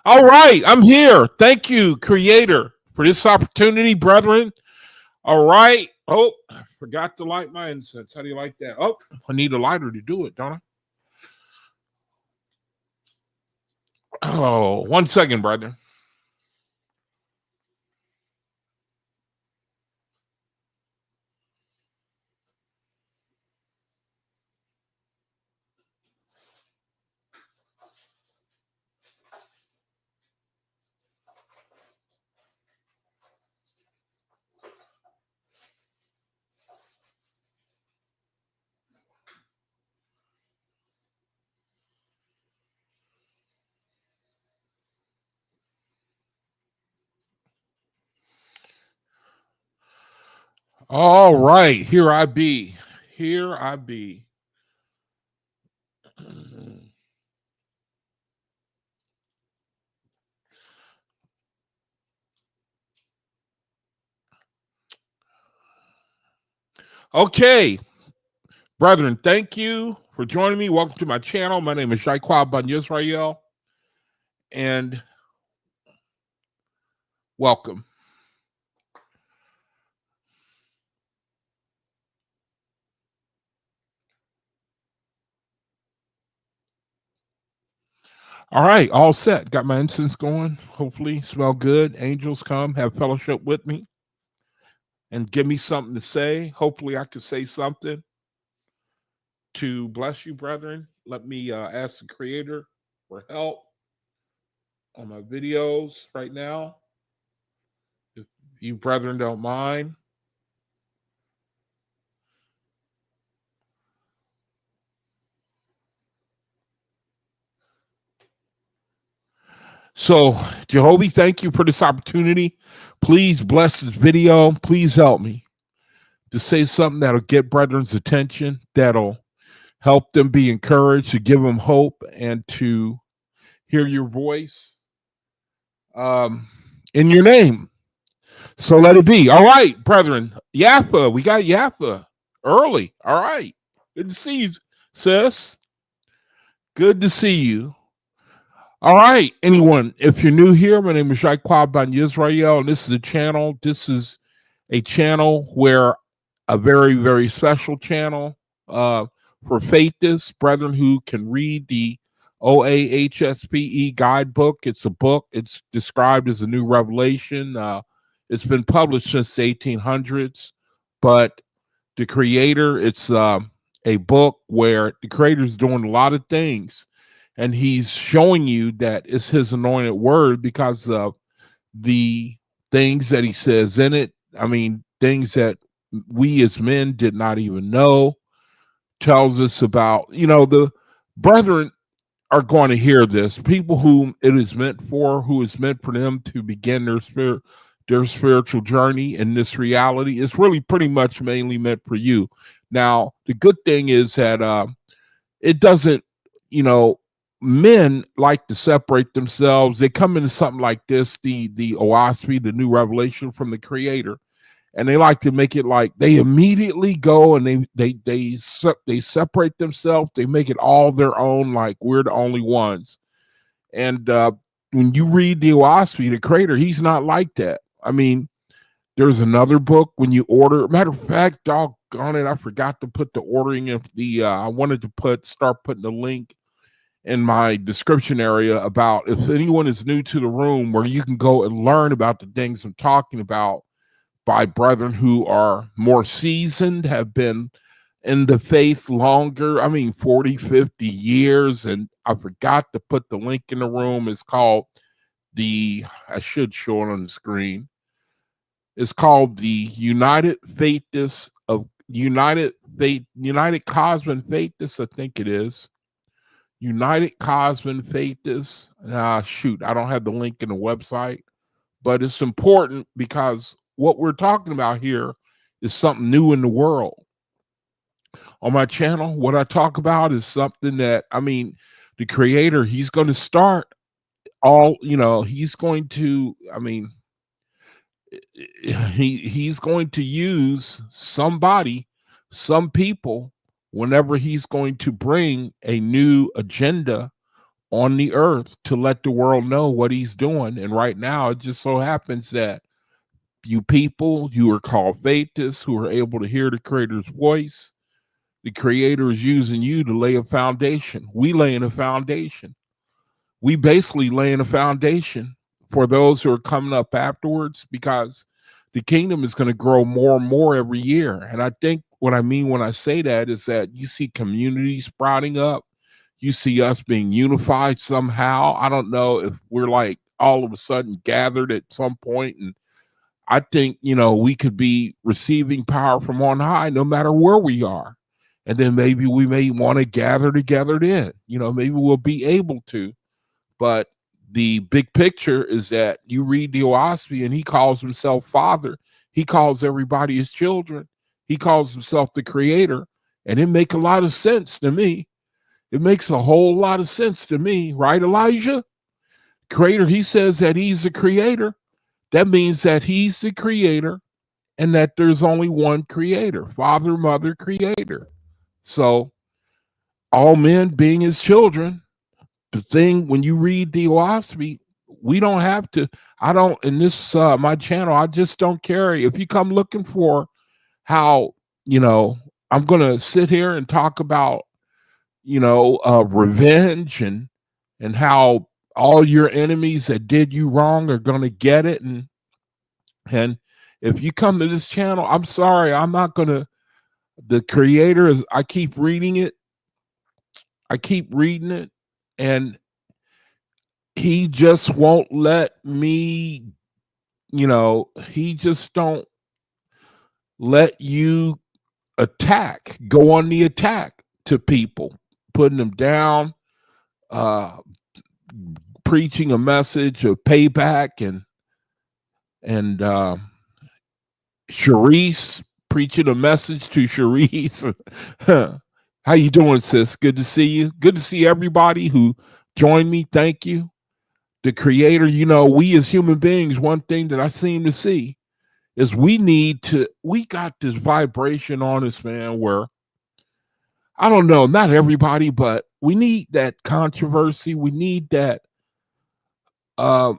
All right, I'm here. Thank you, Creator, for this opportunity, brethren. All right. Oh, I forgot to light my incense. How do you like that? Oh, I need a lighter to do it, don't I? Oh, 1 second, brethren. All right, here I be. Here I be. Okay, brethren, thank you for joining me. Welcome to my channel. My name is Shaikwab Ben Yisrael, and welcome. All right, all set. Got my incense going. Hopefully, smell good. Angels come, have fellowship with me, and give me something to say. Hopefully, I can say something to bless you, brethren. Let me ask the Creator for help on my videos right now, if you brethren don't mind. So, Jehovah, thank you for this opportunity. Please bless this video. Please help me to say something that'll get brethren's attention, that'll help them be encouraged, to give them hope, and to hear your voice in your name. So let it be. All right, brethren. Yaffa, we got Yaffa early. All right. Good to see you, sis. Good to see you. All right, anyone, if you're new here, my name is Shaikwab Ben Yisrael, and this is a channel. This is a channel where a very, very special channel for faithists, brethren who can read the Oahspe guidebook. It's a book. It's described as a new revelation. It's been published since the 1800s, but the Creator, it's a book where the Creator is doing a lot of things. And he's showing you that it's his anointed word because of the things that he says in it. I mean, things that we as men did not even know. Tells us about, the brethren are going to hear this. People whom it is meant for, who is meant for them to begin their spiritual journey in this reality. It's really pretty much mainly meant for you. Now, the good thing is that it doesn't, men like to separate themselves. They come into something like this, the Oahspe, the new revelation from the Creator, and they like to make it like they immediately go and they separate themselves. They make it all their own, like we're the only ones. And when you read the Oahspe, the Creator, he's not like that. I mean, there's another book when you order. Matter of fact, doggone it, I forgot to put the ordering of the. I wanted to start putting the link in my description area about if anyone is new to the room, where you can go and learn about the things I'm talking about by brethren who are more seasoned, have been in the faith longer. I mean, 40, 50 years. And I forgot to put the link in the room. It's called I should show it on the screen. It's called the United Faithist of United Faith, United KOSMON Faithist, I think it is. United KOSMON Faithist. Shoot, I don't have the link in the website, but it's important because what we're talking about here is something new in the world. On my channel, what I talk about is something that, I mean, the creator, he's going to start all, he's going to, I mean, he's going to use somebody, some people, whenever he's going to bring a new agenda on the earth to let the world know what he's doing. And right now, it just so happens that you people, you are called faithists, who are able to hear the creator's voice. The creator is using you to lay a foundation. We laying a foundation. We basically laying a foundation for those who are coming up afterwards, because the kingdom is going to grow more and more every year. And I think what I mean when I say that is that you see communities sprouting up. You see us being unified somehow. I don't know if we're like all of a sudden gathered at some point, and I think, we could be receiving power from on high no matter where we are. And then maybe we may want to gather together then, maybe we'll be able to. But the big picture is that you read the Oahspe and he calls himself Father. He calls everybody his children. He calls himself the creator. And it makes a lot of sense to me. It makes a whole lot of sense to me, right, Elijah? Creator, he says that he's the creator. That means that he's the creator and that there's only one creator, Father, Mother, Creator. So all men being his children. The thing, when you read the Oahspe, we don't have to, I don't, in this, my channel, I just don't care. If you come looking for how, I'm going to sit here and talk about, revenge and how all your enemies that did you wrong are going to get it. And if you come to this channel, I'm sorry, I'm not going to, the creator is, I keep reading it. And he just won't let me, he just don't let you go on the attack to people, putting them down, preaching a message of payback, and Sharice, preaching a message to Sharice. How you doing, sis? Good to see you. Good to see everybody who joined me. Thank you. The creator, we as human beings, one thing that I seem to see is we got this vibration on us, man, where, I don't know, not everybody, but we need that controversy. We need that, I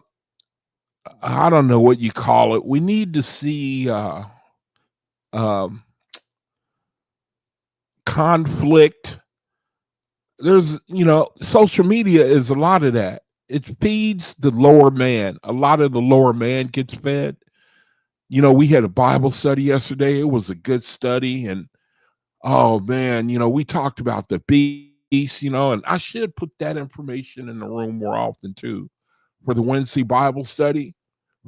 don't know what you call it. We need to see conflict. There's, social media is a lot of that. It feeds the lower man. A lot of the lower man gets fed. We had a Bible study yesterday. It was a good study. And oh man, we talked about the beast, and I should put that information in the room more often too, for the Wednesday Bible study.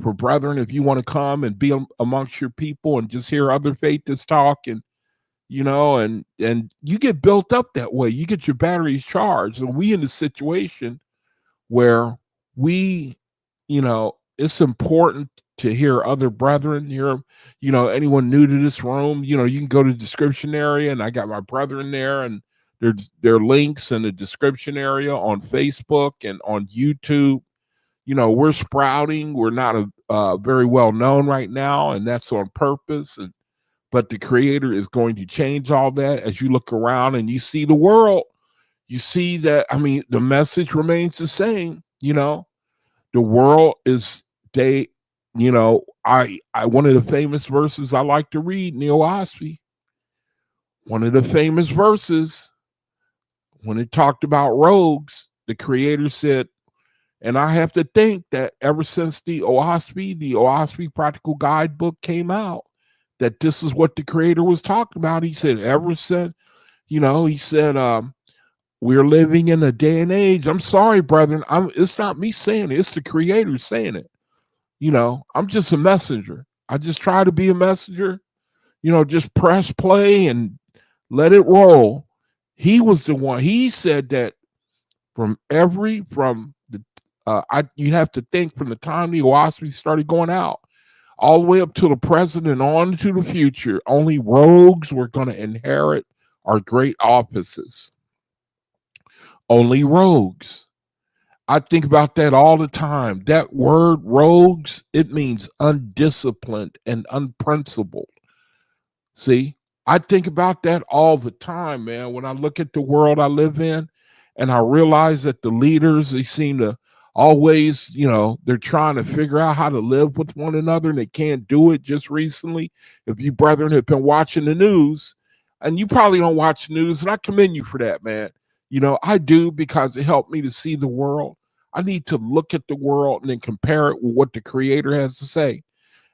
For brethren, if you want to come and be amongst your people and just hear other faithists talk, and and you get built up that way. You get your batteries charged. And we in the situation where we, it's important to hear other brethren, hear, anyone new to this room, you can go to the description area, and I got my brethren there, and there are links in the description area on Facebook and on YouTube. We're sprouting. We're not very well known right now, and that's on purpose. But the creator is going to change all that. As you look around and you see the world, you see that, the message remains the same. The world is, I one of the famous verses I like to read in the Oahspe, one of the famous verses, when it talked about rogues, the creator said, and I have to think that ever since the Oahspe Practical Guidebook came out, that this is what the creator was talking about. He said, ever since, he said, we're living in a day and age. I'm sorry, brethren. It's not me saying it. It's the creator saying it. I'm just a messenger. I just try to be a messenger, just press play and let it roll. He was the one. He said that from the you have to think from the time the Oahspe started going out all the way up to the present and on to the future, only rogues were going to inherit our great offices. Only rogues. I think about that all the time. That word rogues, it means undisciplined and unprincipled. See, I think about that all the time, man. When I look at the world I live in and I realize that the leaders, they seem to always, they're trying to figure out how to live with one another and they can't do it. Just recently, if you brethren have been watching the news, and you probably don't watch the news, and I commend you for that, man. I do, because it helped me to see the world. I need to look at the world and then compare it with what the Creator has to say.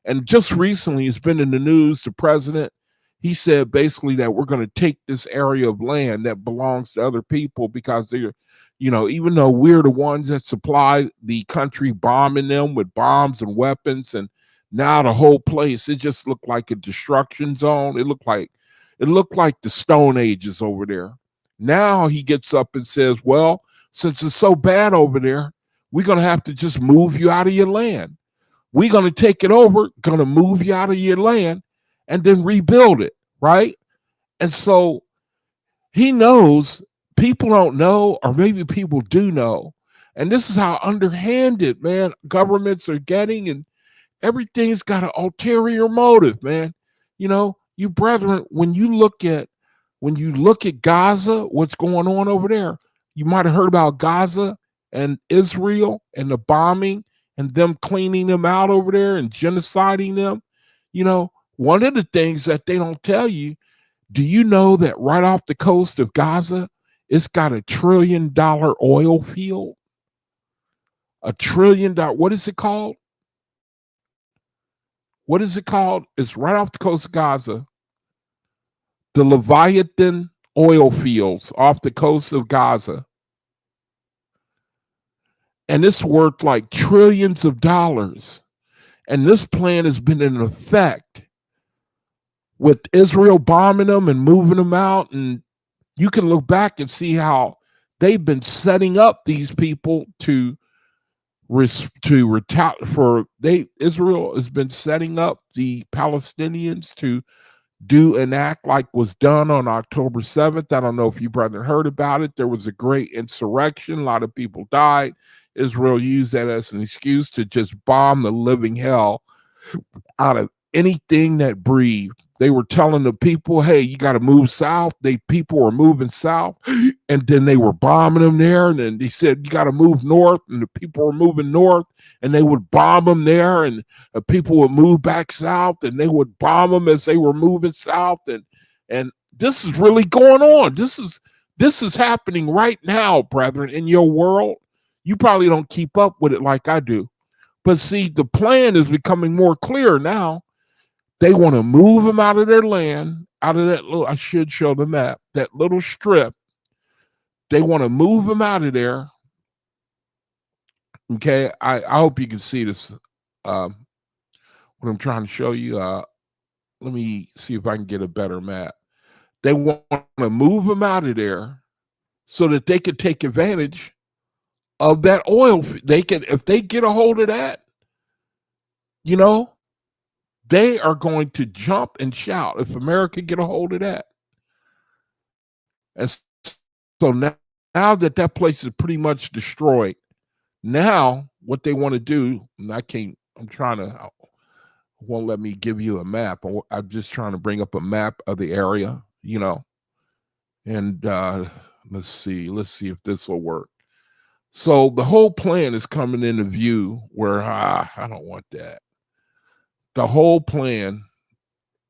And just recently, it's been in the news, the president, he said basically that we're going to take this area of land that belongs to other people because they're, even though we're the ones that supply the country, bombing them with bombs and weapons, and now the whole place, it just looked like a destruction zone. It looked like the Stone Ages over there. Now he gets up and says, well, since it's so bad over there, we're going to have to just move you out of your land. We're going to take it over, going to move you out of your land, and then rebuild it, right? And so he knows people don't know, or maybe people do know. And this is how underhanded, man, governments are getting, and everything's got an ulterior motive, man. You brethren, when you look at Gaza, what's going on over there, you might have heard about Gaza and Israel and the bombing and them cleaning them out over there and genociding them. One of the things that they don't tell you, do you know that right off the coast of Gaza, it's got $1 trillion oil field? $1 trillion. What is it called? What is it called? It's right off the coast of Gaza. The Leviathan oil fields off the coast of Gaza. And it's worth like trillions of dollars. And this plan has been in effect with Israel bombing them and moving them out. And you can look back and see how they've been setting up these people to retaliate. Israel has been setting up the Palestinians to do an act like was done on October 7th. I don't know if you brethren heard about it. There was a great insurrection. A lot of people died. Israel used that as an excuse to just bomb the living hell out of anything that breathed. They were telling the people, hey, you got to move south. People were moving south, and then they were bombing them there. And then they said, you got to move north, and the people were moving north, and they would bomb them there, and the people would move back south, and they would bomb them as they were moving south. And this is really going on. This is happening right now, brethren, in your world. You probably don't keep up with it like I do. But see, the plan is becoming more clear now. They want to move them out of their land, out of that little, I should show the map, that little strip. They want to move them out of there. Okay, I hope you can see this. What I'm trying to show you. Let me see if I can get a better map. They want to move them out of there so that they could take advantage of that oil. If they get a hold of that, they are going to jump and shout if America get a hold of that. And so now that place is pretty much destroyed, now what they want to do, and won't let me give you a map. I'm just trying to bring up a map of the area, and let's see if this will work. So the whole plan is coming into view where I don't want that. The whole plan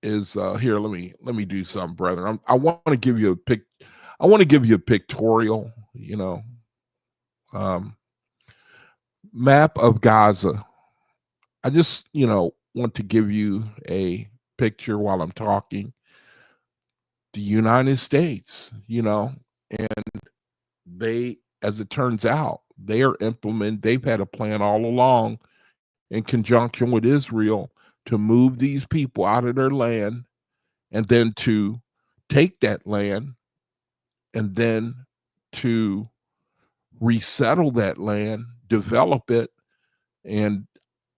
is here. Let me do something, brethren. I want to give you a pictorial, map of Gaza. I just, want to give you a picture while I'm talking. The United States, and they, as it turns out, they've had a plan all along in conjunction with Israel to move these people out of their land, and then to take that land, and then to resettle that land, develop it. And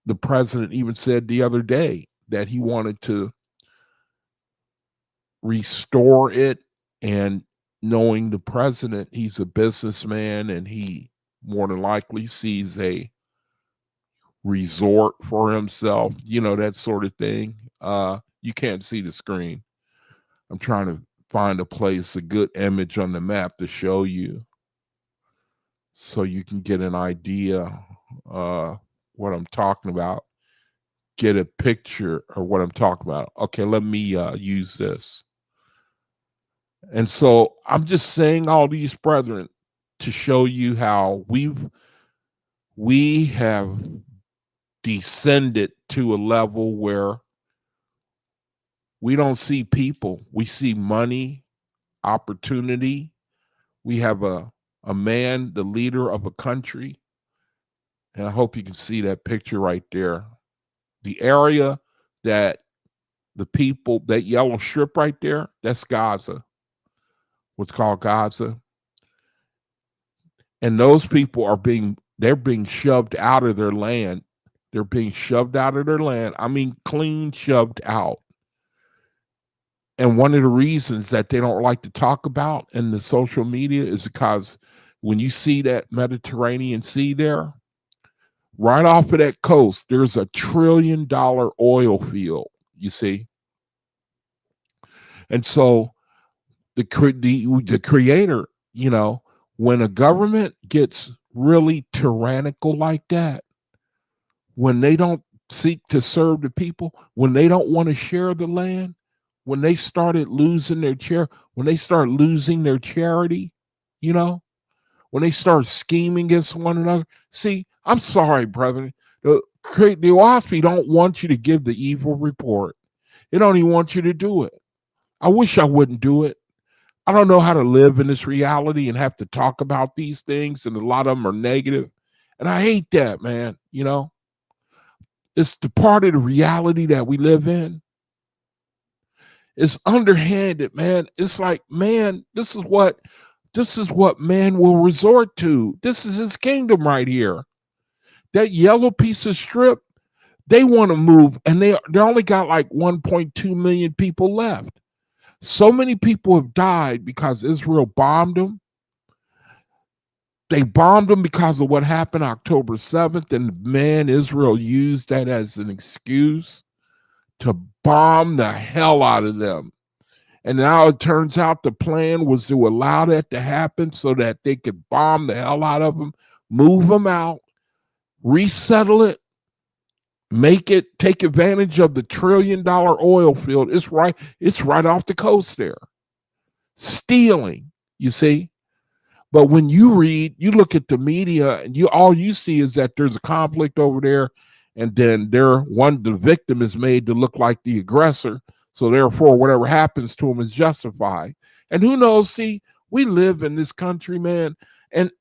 the president even said the other day that he wanted to restore it. And knowing the president, he's a businessman, and he more than likely sees a resort for himself, that sort of thing. You can't see the screen. I'm trying to find a good image on the map to show you, so you can get an idea what I'm talking about, get a picture of what I'm talking about. Okay, let me use this. And so I'm just saying all these, brethren, to show you how we have descended to a level where we don't see people. We see money, opportunity. We have a man, the leader of a country. And I hope you can see that picture right there. The area that the people, that yellow strip right there, that's Gaza. What's called Gaza. And those people they're being shoved out of their land. They're being shoved out of their land. I mean, clean shoved out. And one of the reasons that they don't like to talk about in the social media is because when you see that Mediterranean Sea there, right off of that coast, there's $1 trillion oil field, you see. And so the creator, when a government gets really tyrannical like that, when they don't seek to serve the people, when they don't want to share the land, when they started losing when they start losing their charity, when they start scheming against one another. See, I'm sorry, brethren. The Oahspe don't want you to give the evil report. They don't even want you to do it. I wish I wouldn't do it. I don't know how to live in this reality and have to talk about these things, and a lot of them are negative. And I hate that, man. It's the part of the reality that we live in. It's underhanded, man. It's like, man, this is what man will resort to. This is his kingdom right here. That yellow piece of strip, they want to move, and they only got like 1.2 million people left. So many people have died because Israel bombed them. They bombed them because of what happened October 7th, and man, Israel used that as an excuse to bomb the hell out of them. And now it turns out the plan was to allow that to happen so that they could bomb the hell out of them, move them out, resettle it, take advantage of the $1 trillion oil field. It's right off the coast there. Stealing, you see. But when you look at the media, and all you see is that there's a conflict over there, and then the victim is made to look like the aggressor. So therefore, whatever happens to him is justified. And who knows? See, we live in this country, man, and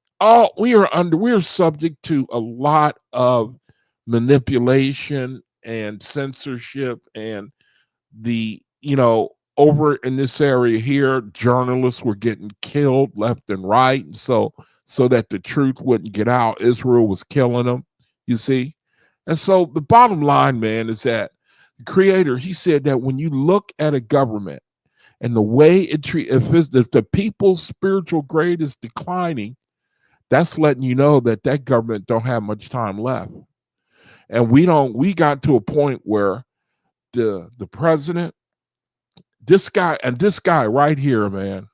we are subject to a lot of manipulation and censorship, and over in this area here, journalists were getting killed left and right, and so that the truth wouldn't get out, Israel was killing them, you see. And so the bottom line, man, is that the Creator, he said that when you look at a government and the way it treats, if the people's spiritual grade is declining, that's letting you know that government don't have much time left. And we got to a point where the president, this guy right here, man,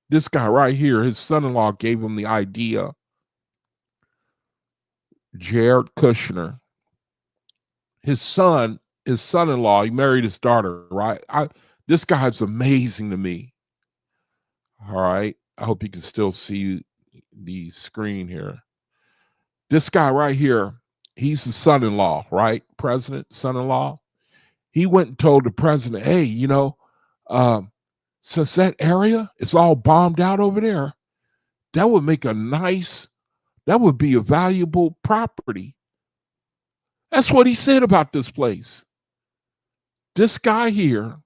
this guy right here, his son-in-law gave him the idea. Jared Kushner, his son-in-law, he married his daughter, right? This guy's amazing to me. All right. I hope you can still see the screen here. This guy right here, he's the son-in-law, right? President, son-in-law. He went and told the president, hey, since that area is all bombed out over there, that would be a valuable property. That's what he said about this place. This guy here,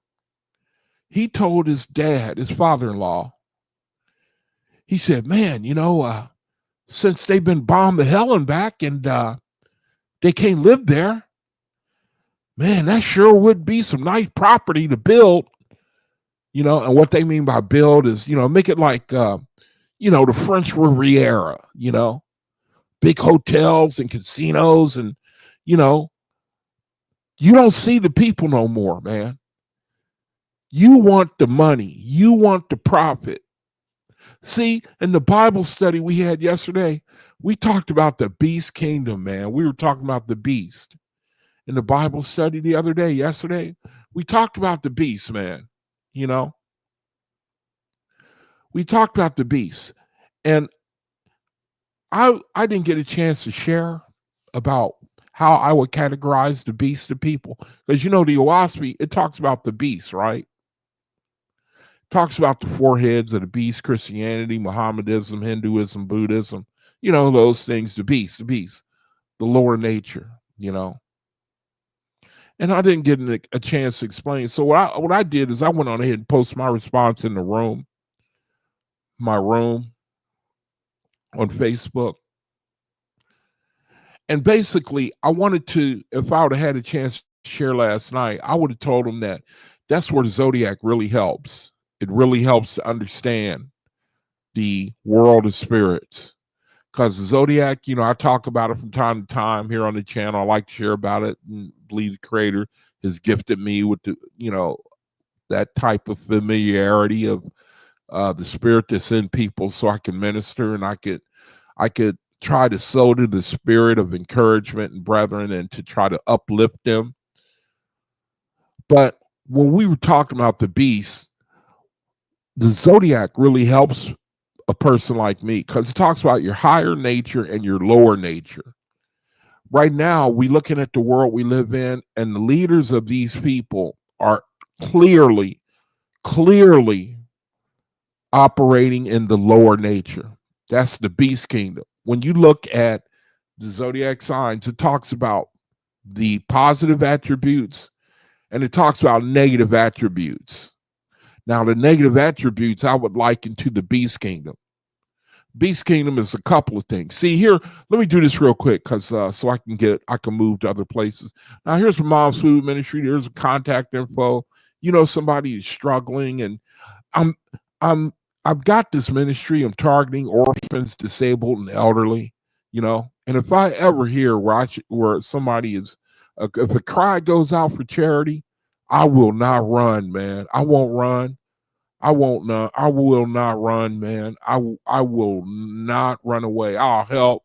he told his dad, his father-in-law, he said, man, since they've been bombed to hell and back and they can't live there, man, that sure would be some nice property to build. And what they mean by build is, make it like, the French Riviera, big hotels and casinos. And, you don't see the people no more, man. You want the money. You want the profit. See, in the Bible study we had yesterday, we talked about the beast kingdom, man. We were talking about the beast. In the Bible study yesterday, we talked about the beast, man. We talked about the beast. And I didn't get a chance to share about how I would categorize the beast of people. Because the Oahspe, it talks about the beast, right? Talks about the four heads of the beast: Christianity, Mohammedanism, Hinduism, Buddhism, those things, the beast, the lower nature, And I didn't get a chance to explain. So what I did is I went on ahead and posted my response in my room on Facebook. And basically, I wanted to, if I would have had a chance to share last night, I would have told them that that's where the zodiac really helps. It really helps to understand the world of spirits. Because the zodiac, I talk about it from time to time here on the channel. I like to share about it and believe the creator has gifted me with the, that type of familiarity of the spirit that's in people, so I can minister and I could try to sow to the spirit of encouragement and brethren and to try to uplift them. But when we were talking about the beast, the zodiac really helps a person like me because it talks about your higher nature and your lower nature. Right now, we're looking at the world we live in, and the leaders of these people are clearly operating in the lower nature. That's the beast kingdom. When you look at the zodiac signs, it talks about the positive attributes and it talks about negative attributes. Now, the negative attributes I would liken to the beast kingdom. Beast kingdom is a couple of things. See here, let me do this real quick because so I can move to other places. Now, here's Mom's Food Ministry. There's a contact info. Somebody is struggling, and I've got this ministry. I'm targeting orphans, disabled, and elderly. And if I ever hear where somebody is, if a cry goes out for charity, I will not run, man. I won't run. I will not run, man. I will not run away. I'll help,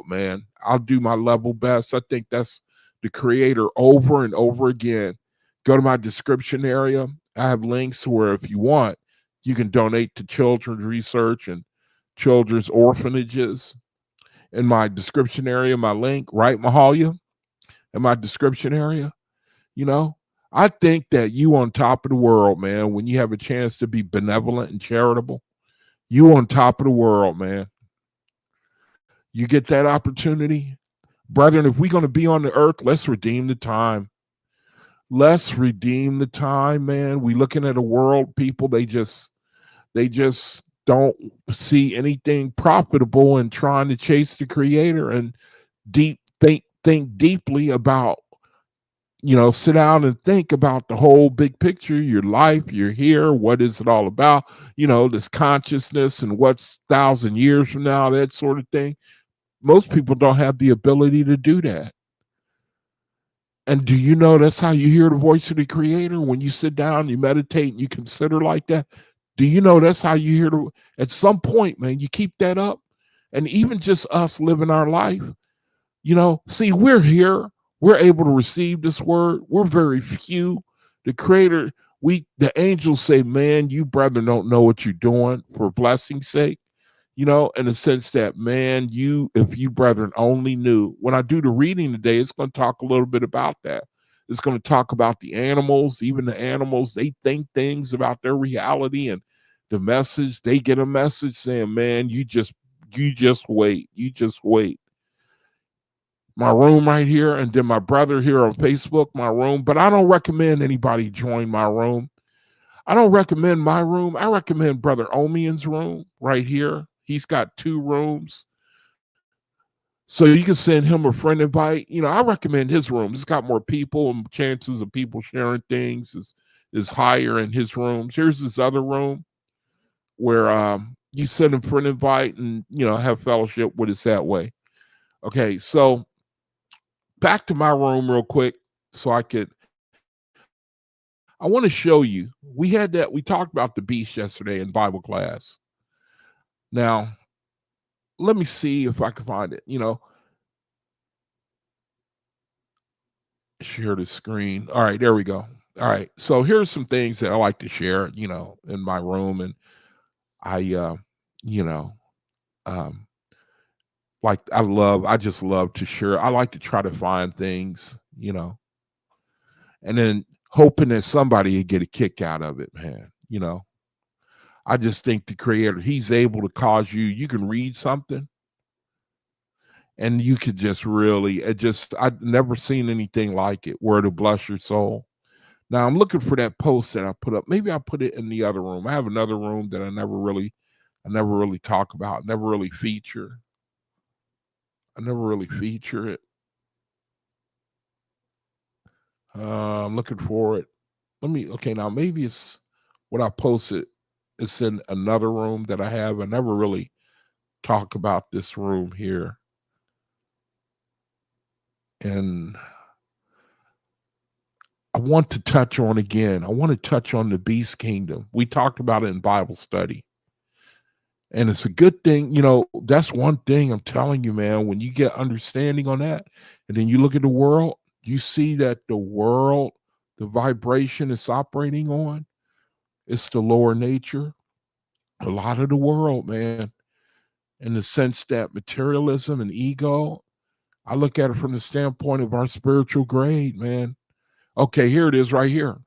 man. I'll do my level best. I think that's the creator over and over again. Go to my description area. I have links where if you want, you can donate to children's research and children's orphanages. In my description area, my link, right, Mahalia? In my description area, I think that you on top of the world, man, when you have a chance to be benevolent and charitable, you on top of the world, man. You get that opportunity. Brethren, if we're going to be on the earth, let's redeem the time. Let's redeem the time, man. We looking at a world, people, they just don't see anything profitable in trying to chase the creator and think deeply about, sit down and think about the whole big picture, your life, you're here, what is it all about, this consciousness and what's 1,000 years from now, that sort of thing. Most people don't have the ability to do that. And do you know that's how you hear the voice of the creator? When you sit down, you meditate, and you consider like that. Do you know that's how you hear at some point, man, you keep that up? And even just us living our life, see, we're here. We're able to receive this word. We're very few. The creator, the angels say, man, you brethren don't know what you're doing for blessing's sake. In the sense that, man, if you brethren only knew. When I do the reading today, it's going to talk a little bit about that. It's going to talk about the animals. Even the animals, they think things about their reality and the message. They get a message saying, man, you just wait. You just wait. my room right here, and then my brother here on Facebook, my room. But I don't recommend anybody join my room. I don't recommend my room. I recommend Brother Omian's room right here. He's got 2 rooms. So you can send him a friend invite. I recommend his room. It's got more people, and chances of people sharing things is higher in his rooms. Here's his other room where you send him friend invite and have fellowship with us that way. Okay, so back to my room real quick, so I want to show you. We talked about the beast yesterday in Bible class. Now, let me see if I can find it. Share the screen. All right, there we go. All right, so here's some things that I like to share, in my room, and I, um, I just love to share. I like to try to find things, and then hoping that somebody would get a kick out of it, man. I just think the Creator, He's able to cause you can read something and you could just really, I've never seen anything like it, where to bless your soul. Now I'm looking for that post that I put up. Maybe I put it in the other room. I have another room that I never really talk about, never really feature. I never really feature it. I'm looking for it. Now maybe it's what I posted. It's in another room that I have. I never really talk about this room here. And I want to touch on the beast kingdom. We talked about it in Bible study. And it's a good thing, that's one thing I'm telling you, man, when you get understanding on that, and then you look at the world, you see that the world, the vibration it's operating on, it's the lower nature. A lot of the world, man, in the sense that materialism and ego, I look at it from the standpoint of our spiritual grade, man. Okay, here it is right here.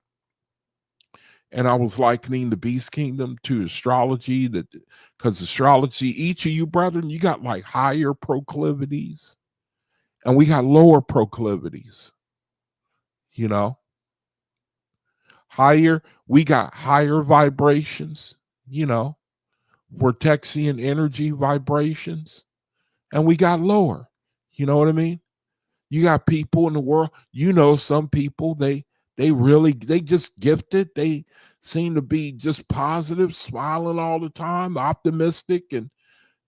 And I was likening the beast kingdom to astrology, because astrology, each of you brethren, you got like higher proclivities and we got lower proclivities, we got higher vibrations, Vortexian energy vibrations, and we got lower. You know what I mean? You got people in the world, some people, they just gifted. They seem to be just positive, smiling all the time, optimistic. And,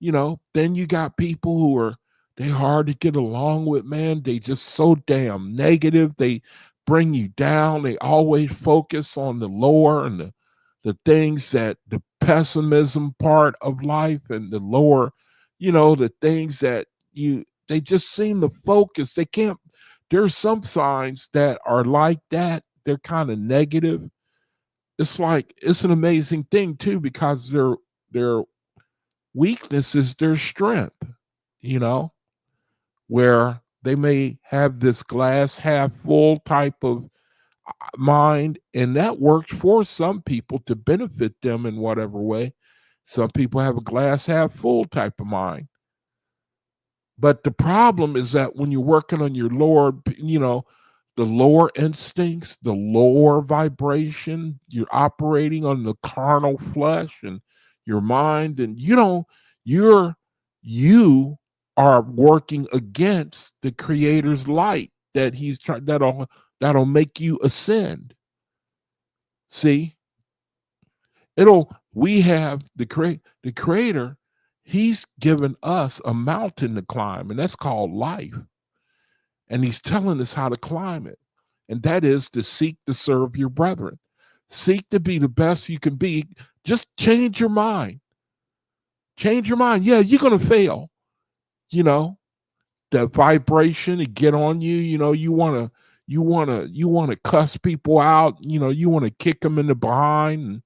then you got people who they hard to get along with, man. They just so damn negative. They bring you down. They always focus on the lower and the things that the pessimism part of life, and the lower, the things that they just seem to focus. There's some signs that are like that. They're kind of negative. It's an amazing thing too, because their weakness is their strength, where they may have this glass half full type of mind, and that works for some people to benefit them in whatever way. Some people have a glass half full type of mind. But the problem is that when you're working on your lower, the lower instincts, the lower vibration, you're operating on the carnal flesh and your mind, and you are working against the Creator's light that He's trying, that'll make you ascend. See, we have the Creator. He's given us a mountain to climb, and that's called life. And He's telling us how to climb it. And that is to seek to serve your brethren. Seek to be the best you can be. Just change your mind. Change your mind. Yeah, you're going to fail. That vibration to get on you. You want to cuss people out. You want to kick them in the behind.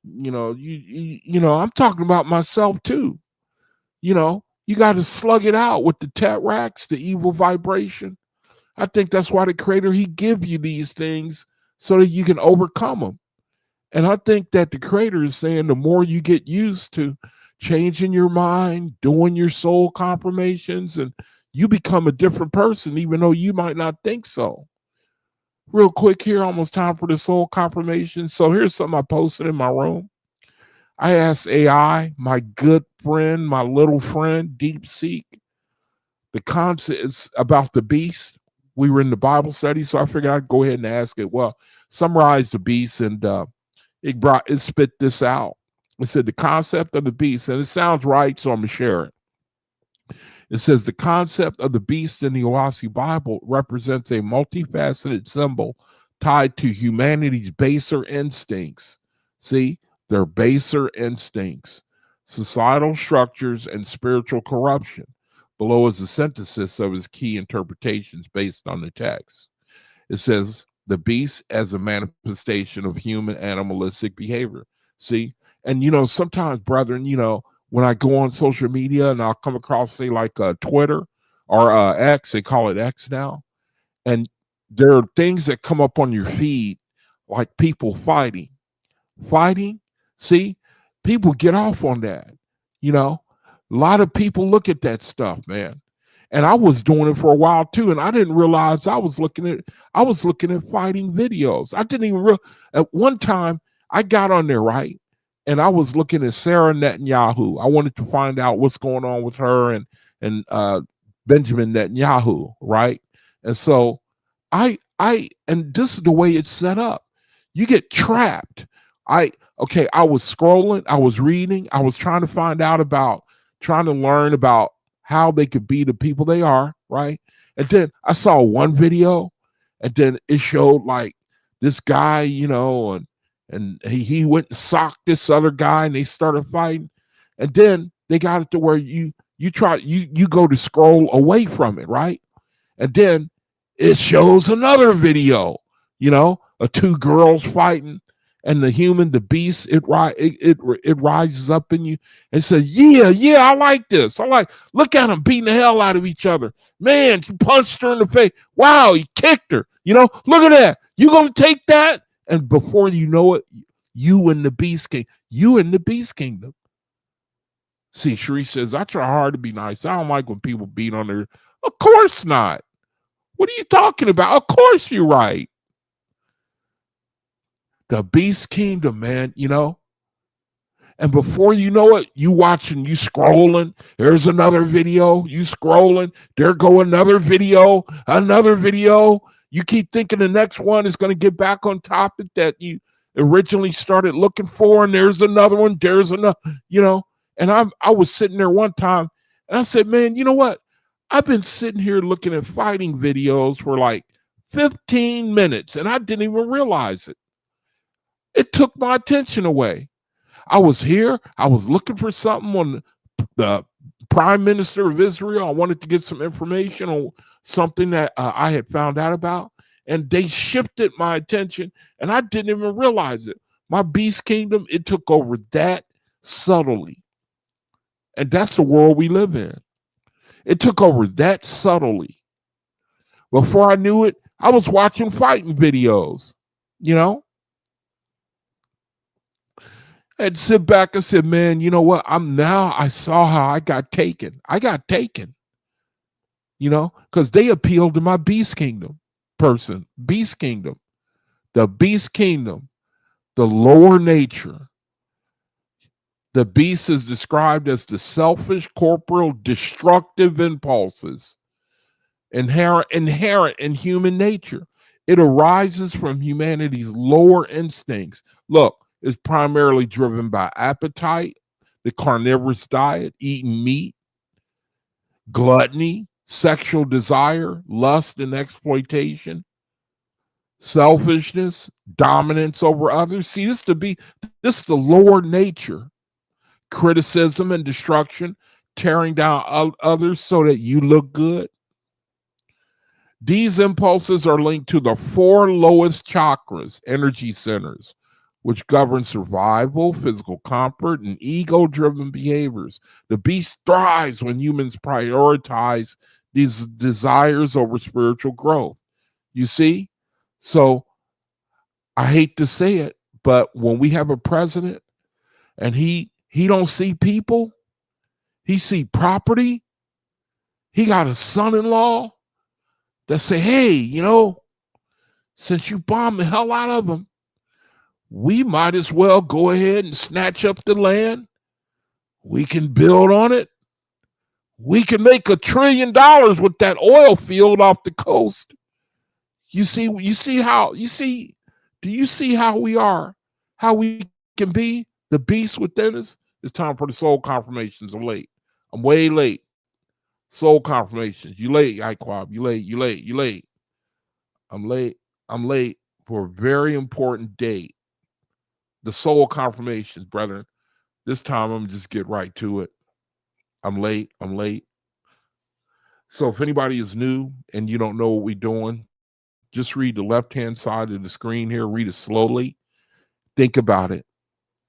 And, I'm talking about myself too. You got to slug it out with the tetracts, the evil vibration. I think that's why the Creator, He give you these things so that you can overcome them. And I think that the Creator is saying the more you get used to changing your mind, doing your soul confirmations, and you become a different person, even though you might not think so. Real quick here, almost time for the soul confirmation. So here's something I posted in my room. I asked AI, my good friend, my little friend, Deep Seek, the concept is about the beast. We were in the Bible study, so I figured I'd go ahead and ask it. Well, summarize the beast, and it spit this out. It said the concept of the beast, and it sounds right, so I'm gonna share it. It says the concept of the beast in the Oahspe Bible represents a multifaceted symbol tied to humanity's baser instincts. See, their baser instincts, societal structures, and spiritual corruption. Below is a synthesis of his key interpretations based on the text. It says the beast as a manifestation of human animalistic behavior. See, and sometimes, brethren, when I go on social media and I'll come across, say, like Twitter or X, they call it X now, and there are things that come up on your feed like people fighting. See, people get off on that. A lot of people look at that stuff, man. And I was doing it for a while too, and I didn't realize I was looking at fighting videos. I didn't even at one time I got on there, right? And I was looking at Sarah Netanyahu. I wanted to find out what's going on with her and Benjamin Netanyahu, right? And so and this is the way it's set up. You get trapped. I was scrolling, I was reading, I was trying to learn about how they could be the people they are, right? And then I saw one video, and then it showed like this guy, and he went and socked this other guy, and they started fighting. And then they got it to where you go to scroll away from it, right? And then it shows another video, of two girls fighting, and the beast, it rises up in you and says, yeah, I like this. Look at them beating the hell out of each other. Man, he punched her in the face. Wow, he kicked her. Look at that. You gonna take that? And before you know it, you in the beast kingdom. See, Sheree says, I try hard to be nice. I don't like when people beat on her. Of course not. What are you talking about? Of course you're right. The beast kingdom, man, and before you know it, you watching, you scrolling, there's another video, you scrolling, there go another video. You keep thinking the next one is going to get back on topic that you originally started looking for, and there's another one, and I was sitting there one time, and I said, man, you know what? I've been sitting here looking at fighting videos for like 15 minutes, and I didn't even realize it. It took my attention away. I was here. I was looking for something on the Prime Minister of Israel. I wanted to get some information on something that I had found out about, and they shifted my attention, and I didn't even realize it. My beast kingdom, it took over that subtly. And that's the world we live in. It took over that subtly. Before I knew it, I was watching fighting videos, I'd sit back and said, man, you know what? I saw how I got taken. Because they appealed to my beast kingdom person. Beast kingdom. The beast kingdom. The lower nature. The beast is described as the selfish, corporeal, destructive impulses inherent in human nature. It arises from humanity's lower instincts. Look, it's primarily driven by appetite, the carnivorous diet, eating meat, gluttony, sexual desire, lust and exploitation, selfishness, dominance over others. See, this is the lower nature. Criticism and destruction, tearing down others so that you look good. These impulses are linked to the 4 lowest chakras, energy centers, which govern survival, physical comfort, and ego-driven behaviors. The beast thrives when humans prioritize these desires over spiritual growth. You see? So I hate to say it, but when we have a president and he don't see people, he see property, He got a son-in-law that say, hey, since you bombed the hell out of him, we might as well go ahead and snatch up the land. We can build on it. We can make $1 trillion with that oil field off the coast. Do you see how we are, how we can be the beast within us? It's time for the soul confirmations. I'm late. I'm way late. Soul confirmations. You late, Iquab. You late. I'm late for a very important date. The soul confirmations, brethren. This time I'm just get right to it. I'm late. So if anybody is new and you don't know what we're doing, just read the left-hand side of the screen here. Read it slowly. Think about it.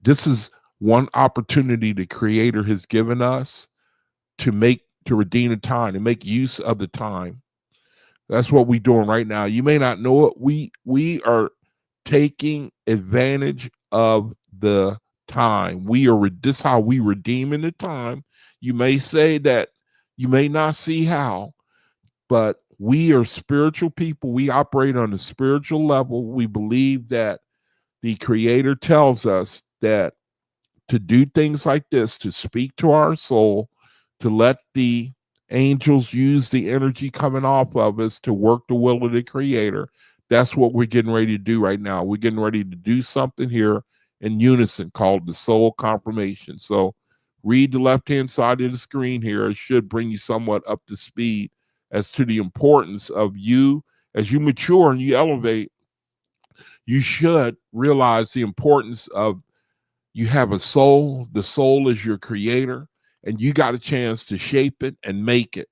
This is one opportunity the Creator has given us to redeem the time, to make use of the time. That's what we're doing right now. You may not know it. We are taking advantage of the time. This is how we redeeming the time. You may say that you may not see how, but we are spiritual people. We operate on a spiritual level. We believe that the Creator tells us that to do things like this, to speak to our soul, to let the angels use the energy coming off of us to work the will of the Creator. That's what we're getting ready to do right now. We're getting ready to do something here in unison called the soul confirmation. So read the left-hand side of the screen here. It should bring you somewhat up to speed as to the importance of you. As you mature and you elevate, you should realize the importance of you have a soul. The soul is your creator, and you got a chance to shape it and make it.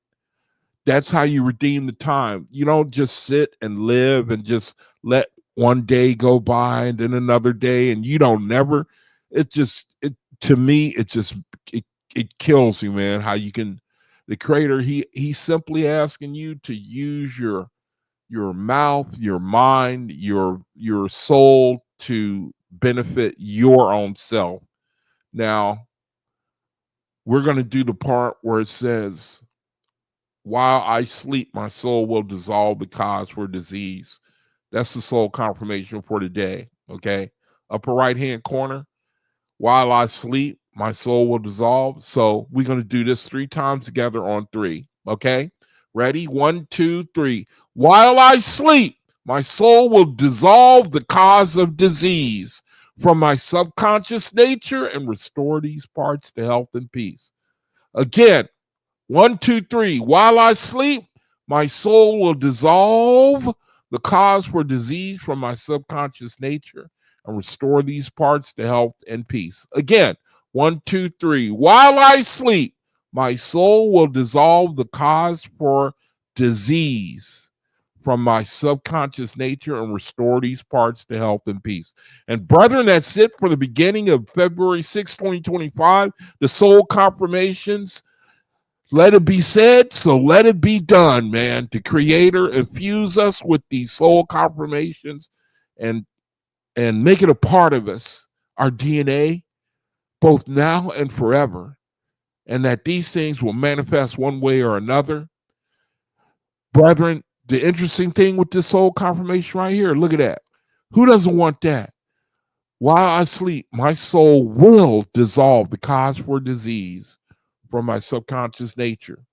That's how you redeem the time. You don't just sit and live and just let one day go by and then another day, and you don't never. To me, it kills you, man. How you can, the Creator, he's simply asking you to use your mouth, your mind, your soul to benefit your own self. Now, we're going to do the part where it says, while I sleep, my soul will dissolve the cause for disease. That's the soul confirmation for today. Okay. Upper right hand corner. While I sleep, my soul will dissolve. So we're going to do this 3 times together on 3. Okay. Ready? 1, 2, 3. While I sleep, my soul will dissolve the cause of disease from my subconscious nature and restore these parts to health and peace. Again, 1, 2, 3. While I sleep, my soul will dissolve the cause for disease from my subconscious nature and restore these parts to health and peace. Again, 1, 2, 3. While I sleep, my soul will dissolve the cause for disease from my subconscious nature and restore these parts to health and peace. And brethren, that's it for the beginning of February 6, 2025. The soul confirmations. Let it be said, so let it be done, man. The Creator infuse us with these soul confirmations and make it a part of us, our DNA, both now and forever. And that these things will manifest one way or another. Brethren, the interesting thing with this soul confirmation right here, look at that. Who doesn't want that? While I sleep, my soul will dissolve the cause for disease from my subconscious nature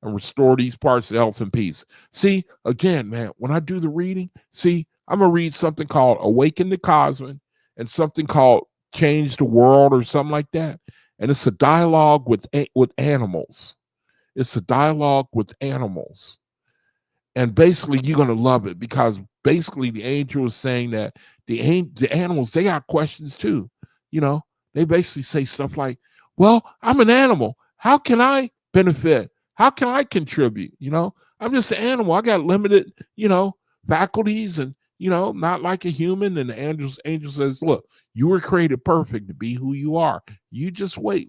and restore these parts of health and peace. See, again, man, when I do the reading, I'm going to read something called Awaken the KOSMON and something called Change the World or something like that. And it's a dialogue with animals. It's a dialogue with animals. And basically, you're going to love it because basically the angel is saying that the animals, they got questions too. They basically say stuff like, well, I'm an animal. How can I benefit? How can I contribute? I'm just an animal. I got limited, faculties and, not like a human. And the angel says, look, you were created perfect to be who you are. You just wait.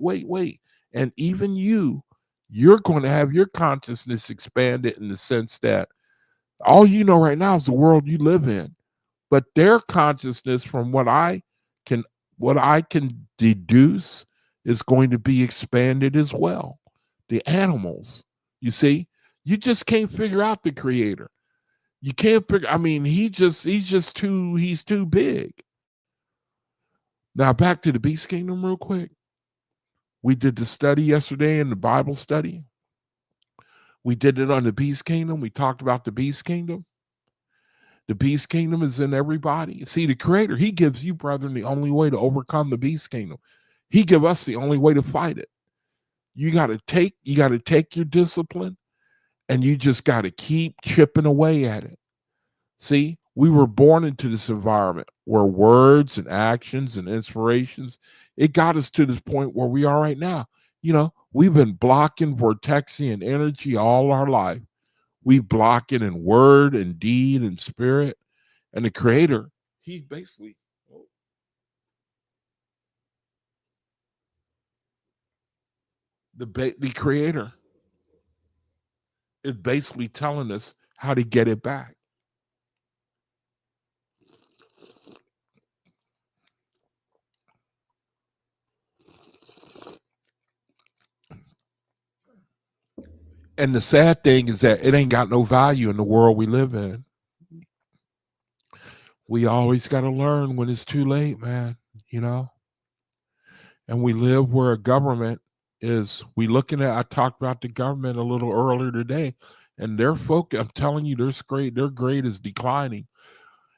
And even you're going to have your consciousness expanded in the sense that all you know right now is the world you live in. But their consciousness, from what I can deduce, is going to be expanded as well. The animals, You see, you just can't figure out the creator. You can't figure. I mean, he's too big. Now back to the beast kingdom real quick. We did the study yesterday in the Bible study. We did it on the beast kingdom. We talked about the beast kingdom. The beast kingdom is in everybody. See, the creator, he gives you, brethren, the only way to overcome the beast kingdom. He give us the only way to fight it. You got to take your discipline, and you just got to keep chipping away at it. See, we were born into this environment where words and actions and inspirations, it got us to this point where we are right now. You know, we've been blocking Vortexian energy all our life. We block it in word and deed and spirit. And the creator, he's basically the creator is basically telling us how to get it back. And the sad thing is that it ain't got no value in the world we live in. We always got to learn when it's too late, man, you know? And we live where a government is, I talked about the government a little earlier today, and their focus, I'm telling you, their grade is declining.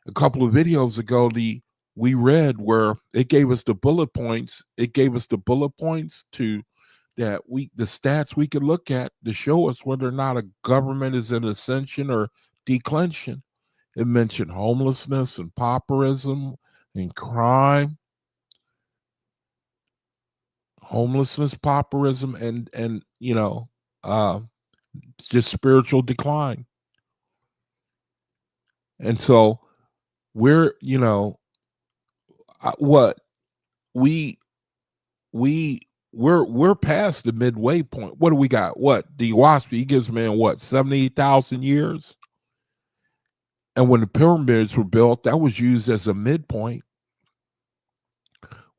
A couple of videos ago, we read where it gave us the bullet points. It gave us the bullet points the stats we could look at to show us whether or not a government is in ascension or declension. It mentioned homelessness and pauperism and crime, pauperism, and just spiritual decline. And so we're we're past the midway point. What do we got? What the Oahspe, he gives man what 78,000 years. And when the pyramids were built, that was used as a midpoint.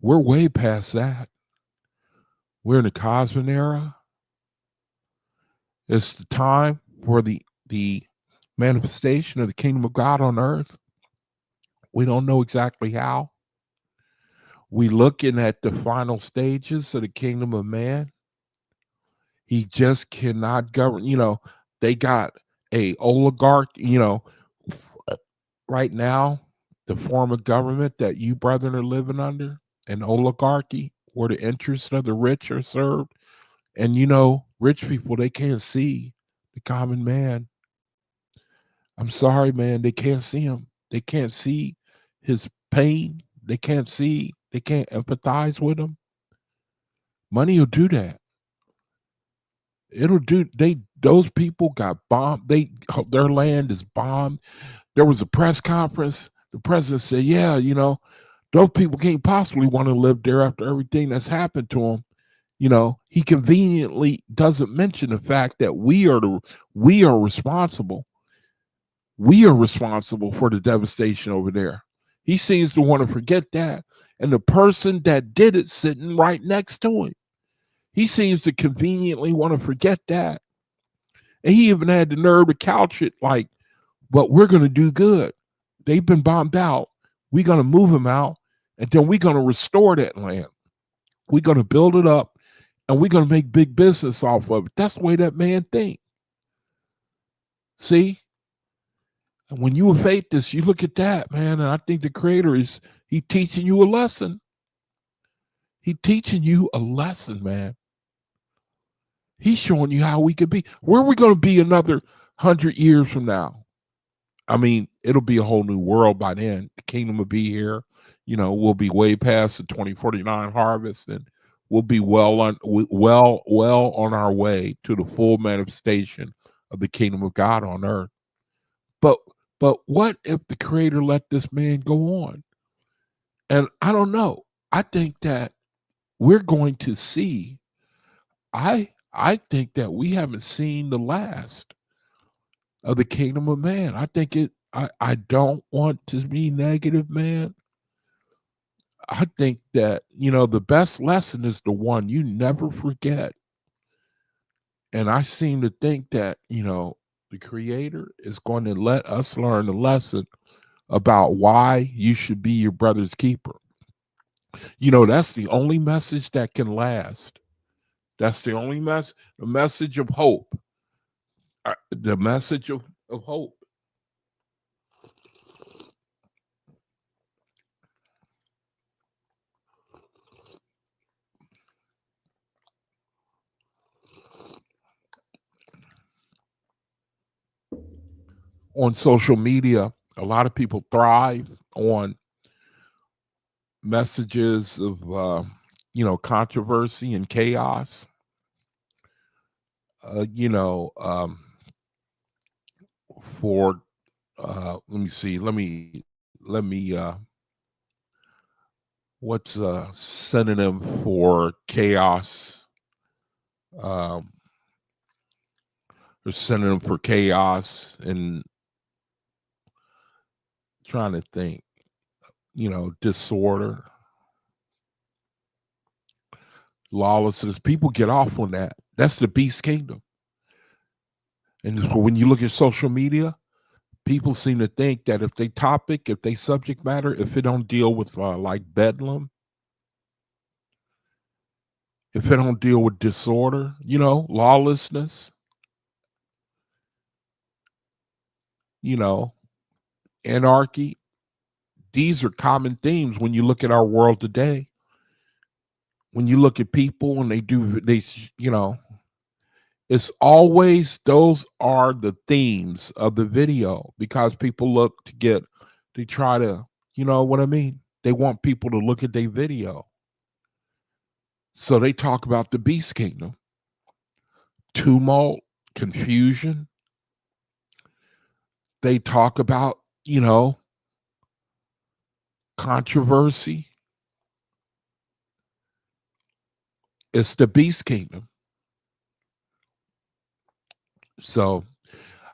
We're way past that. We're in the KOSMON era. It's the time for the manifestation of the kingdom of God on earth. We don't know exactly how. We looking at the final stages of the kingdom of man. He just cannot govern. They got a oligarch, right now, the form of government that you brethren are living under, an oligarchy where the interests of the rich are served. And rich people, they can't see the common man. I'm sorry, man, they can't see him. They can't see his pain. They can't empathize with him. Money will do that. Those people got bombed. Their land is bombed. There was a press conference. The president said, yeah, those people can't possibly want to live there after everything that's happened to them. He conveniently doesn't mention the fact that we are responsible. We are responsible for the devastation over there. He seems to want to forget that. And the person that did it sitting right next to him, he seems to conveniently want to forget that. And he even had the nerve to couch it like, but we're going to do good. They've been bombed out. We're going to move them out, and then we're going to restore that land. We're going to build it up, and we're going to make big business off of it. That's the way that man thinks. See? And when you evade this, you look at that, man, and I think the creator he teaching you a lesson. He teaching you a lesson, man. He's showing you how we could be. Where are we going to be another 100 years from now? I mean, it'll be a whole new world by then. The kingdom will be here. We'll be way past the 2049 harvest, and we'll be well on our way to the full manifestation of the kingdom of God on earth. But what if the creator let this man go on? And I don't know. I think that we're going to see. I think that we haven't seen the last of the kingdom of man. I think I don't want to be negative, man. I think that, the best lesson is the one you never forget. And I seem to think that, the Creator is going to let us learn a lesson about why you should be your brother's keeper. That's the only message that can last. That's the only the message of hope. The message of hope. On social media, a lot of people thrive on messages of controversy and chaos. For let me see, let me what's a synonym for chaos? There's synonym for chaos, and trying to think, disorder, lawlessness. People get off on that. That's the beast kingdom. And when you look at social media, people seem to think that if they subject matter, if it don't deal with like bedlam, if it don't deal with disorder, lawlessness, anarchy, these are common themes when you look at our world today. When you look at people and it's always, those are the themes of the video, because people they try to, you know what I mean? They want people to look at their video. So they talk about the beast kingdom, tumult, confusion. They talk about, controversy. It's the beast kingdom. So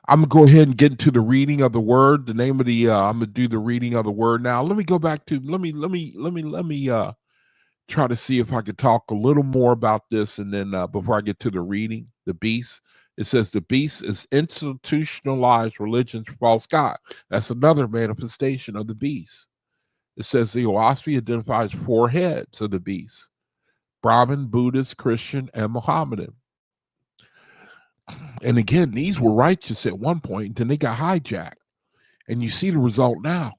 I'm gonna go ahead and get into the reading of the word. The name of the I'm gonna do the reading of the word now. Let me go back to let me try to see if I could talk a little more about this, and then before I get to the reading, the beast. It says the beast is institutionalized religion's false god. That's another manifestation of the beast. It says the Oahspe identifies 4 heads of the beast: Brahmin, Buddhist, Christian, and Mohammedan. And again, these were righteous at one point, and then they got hijacked. And you see the result now.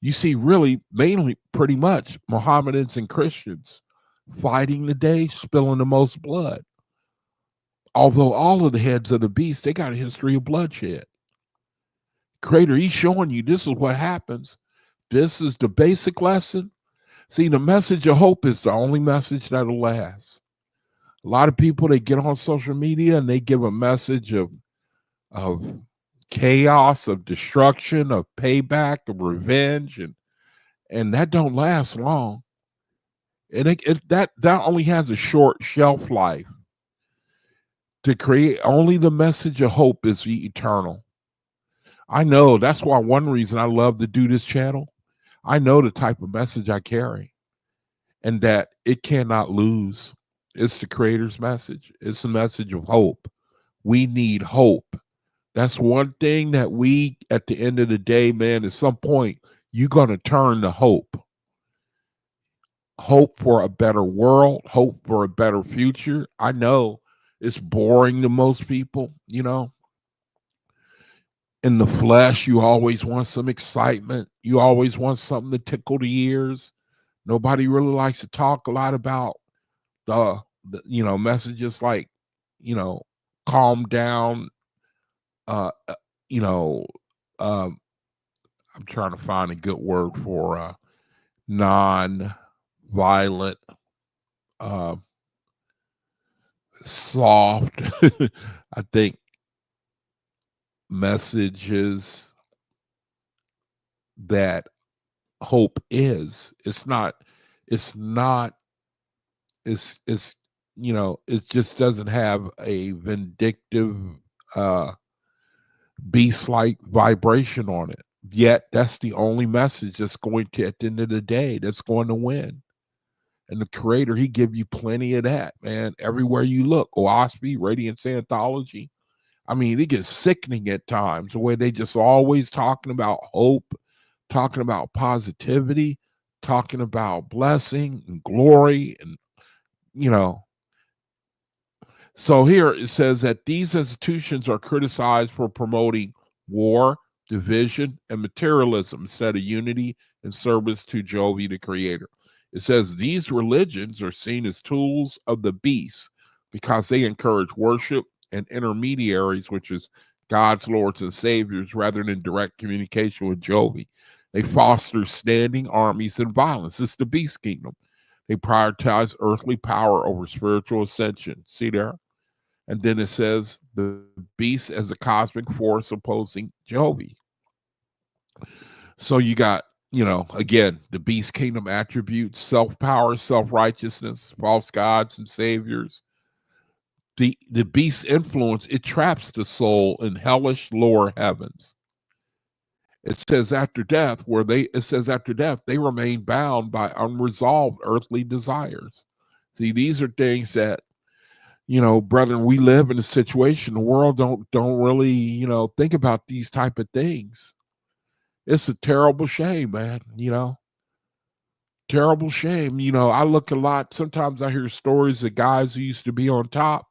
You see really mainly pretty much Mohammedans and Christians fighting today, spilling the most blood. Although all of the heads of the beast, they got a history of bloodshed. Creator, he's showing you this is what happens. This is the basic lesson. See, the message of hope is the only message that'll last. A lot of people, they get on social media and they give a message of chaos, of destruction, of payback, of revenge, and that don't last long. And that only has a short shelf life. To create only the message of hope is eternal. I know that's why one reason I love to do this channel. I know the type of message I carry, and that it cannot lose. It's the Creator's message. It's a message of hope. We need hope. That's one thing that we, at the end of the day, man, at some point, you're going to turn to hope. Hope for a better world, hope for a better future. I know it's boring to most people, In the flesh, you always want some excitement. You always want something to tickle the ears. Nobody really likes to talk a lot about the messages like, calm down. You know, I'm trying to find a good word for non-violent, soft. I think messages that hope is. It's it just doesn't have a vindictive beast-like vibration on it. Yet that's the only message that's going to, at the end of the day, that's going to win. And the creator, he give you plenty of that, man. Everywhere you look, Oahspe, Radiance anthology. I mean, it gets sickening at times, the way they just always talking about hope, talking about positivity, talking about blessing and glory. And, you know, so here it says that these institutions are criticized for promoting war, division, and materialism instead of unity and service to Jehovah, the creator. It says these religions are seen as tools of the beast because they encourage worship and intermediaries, which is God's lords and saviors, rather than direct communication with Jehovah. They foster standing armies and violence. It's the beast kingdom. They prioritize earthly power over spiritual ascension. See there? And then it says the beast as a cosmic force opposing Jehovah. So you got, you know, again, the beast kingdom attributes: self-power, self-righteousness, false gods and saviors. The beast's influence, it traps the soul in hellish lower heavens. It says after death, they remain bound by unresolved earthly desires. See, these are things that, you know, brethren, we live in a situation, the world don't really, you know, think about these type of things. It's a terrible shame, man, you know. Terrible shame. You know, I look a lot, sometimes I hear stories of guys who used to be on top,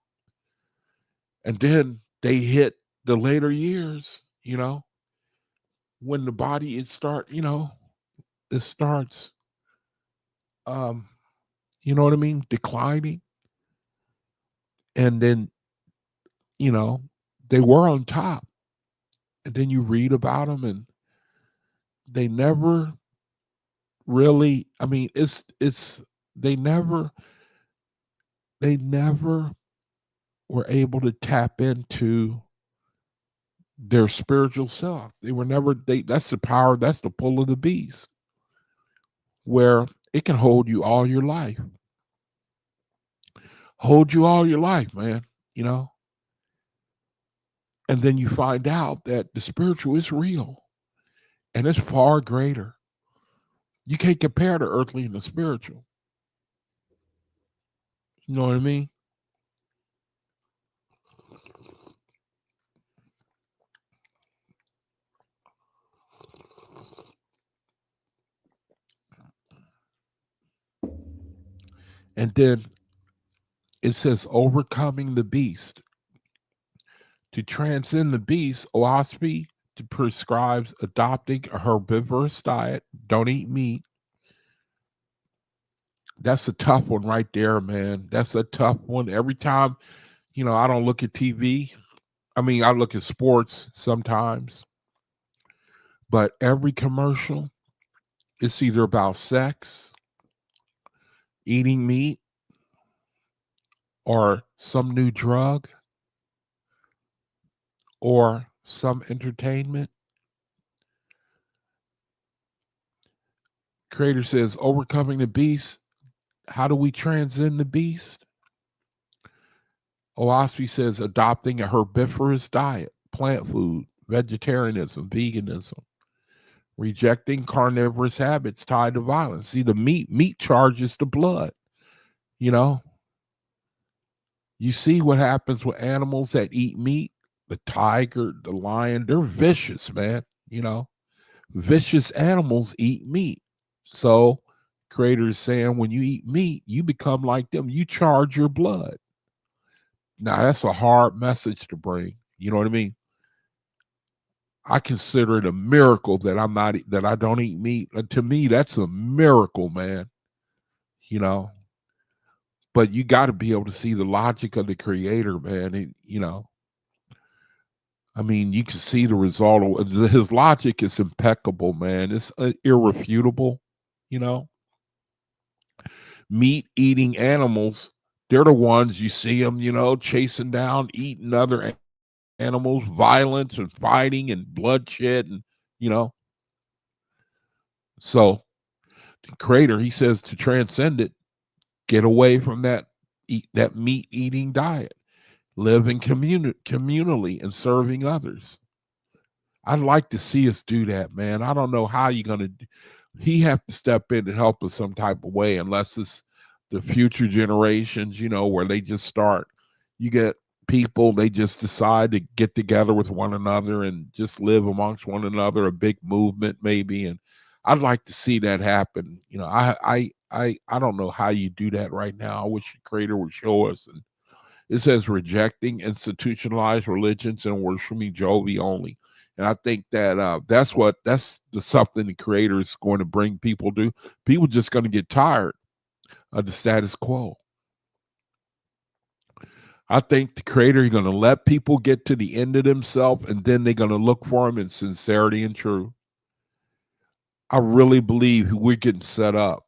and then they hit the later years, you know, when the body it starts, you know what I mean, declining. And then, you know, they were on top. And then you read about them and they never really, I mean, they never were able to tap into their spiritual self. They were never, that's the power, that's the pull of the beast, where it can hold you all your life. Hold you all your life, man, you know? And then you find out that the spiritual is real and it's far greater. You can't compare the earthly and the spiritual. You know what I mean? And then it says overcoming the beast. To transcend the beast, Oahspe prescribes adopting a herbivorous diet. Don't eat meat. That's a tough one right there, man. That's a tough one. Every time, you know, I don't look at TV. I mean, I look at sports sometimes. But every commercial, it's either about sex, eating meat, or some new drug, or some entertainment. Creator says, overcoming the beast. How do we transcend the beast? Oahspe says, adopting a herbivorous diet, plant food, vegetarianism, veganism, rejecting carnivorous habits tied to violence. See, the meat charges the blood. You know, you see what happens with animals that eat meat. The tiger, the lion, they're vicious, man. You know, vicious animals eat meat. So Creator is saying when you eat meat, you become like them. You charge your blood. Now that's a hard message to bring. You know what I mean? I consider it a miracle that I don't eat meat. And to me, that's a miracle, man. You know, but you got to be able to see the logic of the Creator, man. You know, I mean, you can see the result. His logic is impeccable, man. It's irrefutable. You know, meat eating animals, they're the ones you see them, you know, chasing down, eating other animals, violence and fighting and bloodshed, and you know. So the Creator, he says, to transcend it, get away from that meat eating diet, living communally and serving others. I'd like to see us do that, man. I don't know how you're gonna. He have to step in to help us some type of way, unless it's the future generations, you know, where they just start, you get people, they just decide to get together with one another and just live amongst one another, a big movement maybe. And I'd like to see that happen. You know, I don't know how you do that right now. I wish the creator would show us. And it says rejecting institutionalized religions and worshiping Jehovah only. And I think that that's something the creator is going to bring people to. People just going to get tired of the status quo. I think the creator is going to let people get to the end of themselves, and then they're going to look for him in sincerity and truth. I really believe we're getting set up,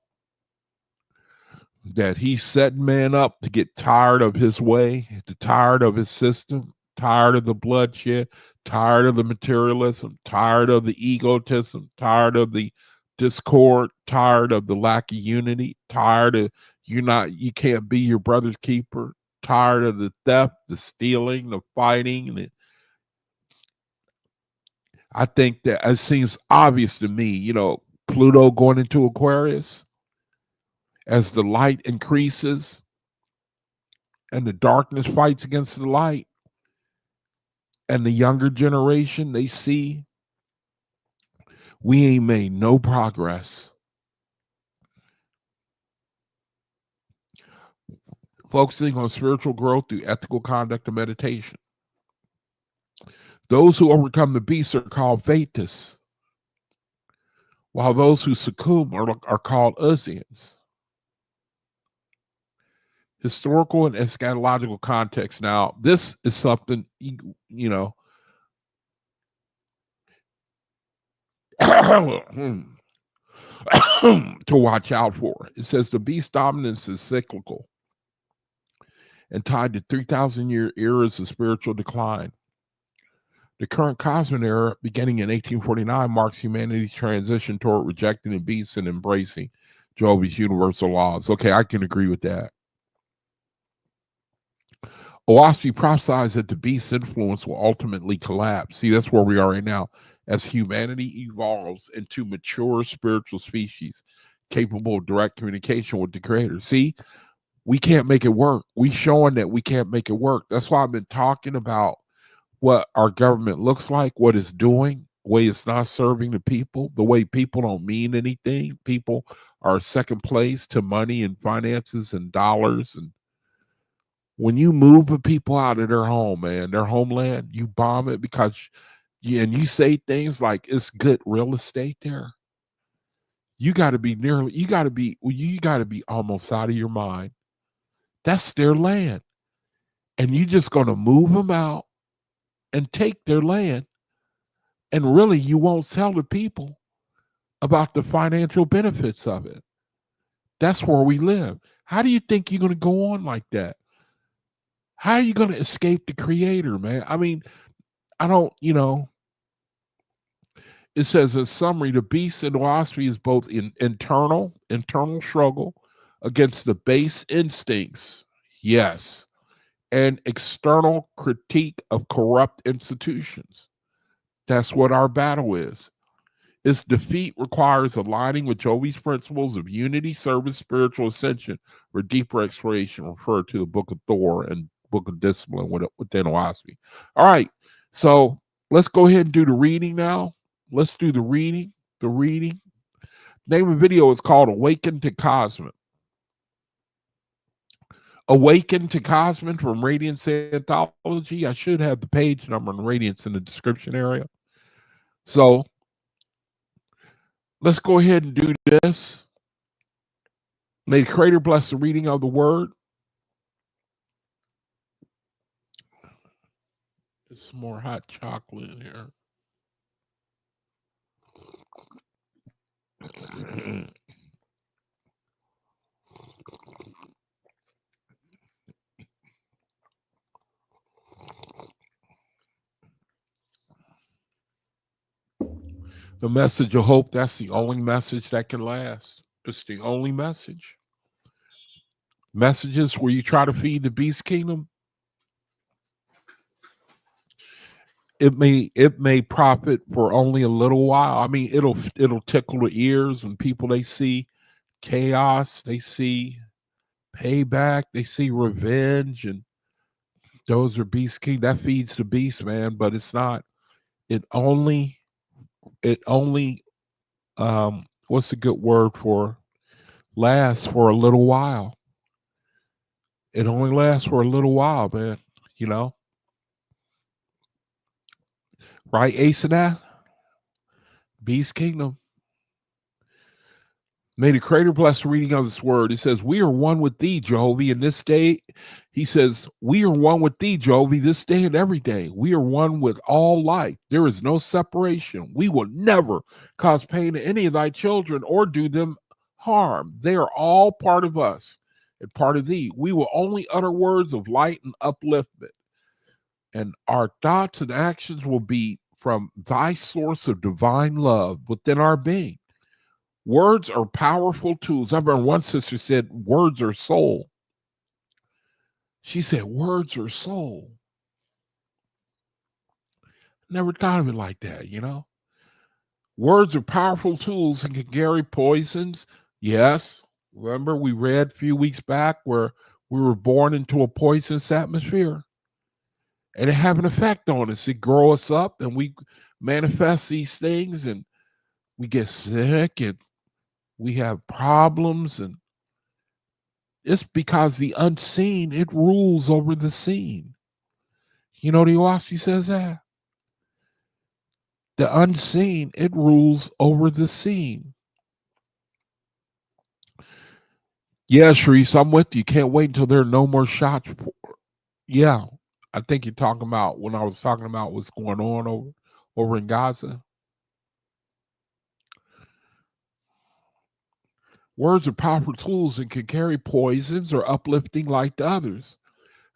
that he's setting man up to get tired of his way, tired of his system, tired of the bloodshed, tired of the materialism, tired of the egotism, tired of the discord, tired of the lack of unity, tired of you can't be your brother's keeper, tired of the theft, the stealing, the fighting. I think that it seems obvious to me, you know, Pluto going into Aquarius, as the light increases and the darkness fights against the light, and the younger generation, they see we ain't made no progress. Focusing on spiritual growth through ethical conduct and meditation. Those who overcome the beast are called Vatis, while those who succumb are called Oahsians. Historical and eschatological context. Now, this is something, you know, to watch out for. It says the beast dominance is cyclical and tied to 3,000-year eras of spiritual decline. The current KOSMON era, beginning in 1849, marks humanity's transition toward rejecting the beast and embracing Jehovah's universal laws. Okay, I can agree with that. Oahspe prophesies that the beast's influence will ultimately collapse. See, that's where we are right now. As humanity evolves into mature spiritual species capable of direct communication with the creator. See, we can't make it work. We showing that we can't make it work. That's why I've been talking about what our government looks like, what it's doing, the way it's not serving the people, the way people don't mean anything. People are second place to money and finances and dollars. And when you move people out of their home, man, their homeland, you bomb it because you say things like it's good real estate there. You got to be almost out of your mind. That's their land. And you just going to move them out and take their land. And really, you won't tell the people about the financial benefits of it. That's where we live. How do you think you're going to go on like that? How are you going to escape the creator, man? I mean, I don't, you know, it says in summary, the beast in Oahspe is both internal struggle against the base instincts, yes, and external critique of corrupt institutions. That's what our battle is. Its defeat requires aligning with Jehovah's principles of unity, service, spiritual ascension, or deeper exploration, referred to the Book of Thor and Book of Discipline within Oahspe. All right, so let's go ahead and do the reading now. Let's do the reading. The reading. Name of the video is called Awaken to KOSMON. Awaken to KOSMON from Radiance Anthology. I should have the page number and Radiance in the description area. So let's go ahead and do this. May the Creator bless the reading of the word. There's some more hot chocolate in here. The message of hope, that's the only message that can last. It's the only message. Messages where you try to feed the beast kingdom, it may profit for only a little while. I mean, it'll tickle the ears, and people, they see chaos, they see payback. They see revenge, and those are beast king. That feeds the beast, man. But it's not. It only. What's a good word for? Lasts for a little while. It only lasts for a little while, man. You know, right? Ace of that. Beast kingdom. May the Creator bless the reading of this word. It says, we are one with thee, Jehovah, in this day. He says, we are one with thee, Jehovah, this day and every day. We are one with all life. There is no separation. We will never cause pain to any of thy children or do them harm. They are all part of us and part of thee. We will only utter words of light and upliftment. And our thoughts and actions will be from thy source of divine love within our being. Words are powerful tools. I remember one sister said, words are soul. She said, words are soul. Never thought of it like that, you know? Words are powerful tools and can carry poisons. Yes. Remember, we read a few weeks back where we were born into a poisonous atmosphere. And it have an effect on us. It grows us up and we manifest these things and we get sick and we have problems, and it's because the unseen, it rules over the seen. You know, the Oahspe says that. The unseen, it rules over the seen. Yeah, Sharice, I'm with you. Can't wait until there are no more shots. Yeah, I think you're talking about when I was talking about what's going on over in Gaza. Words are powerful tools and can carry poisons or uplifting light to others.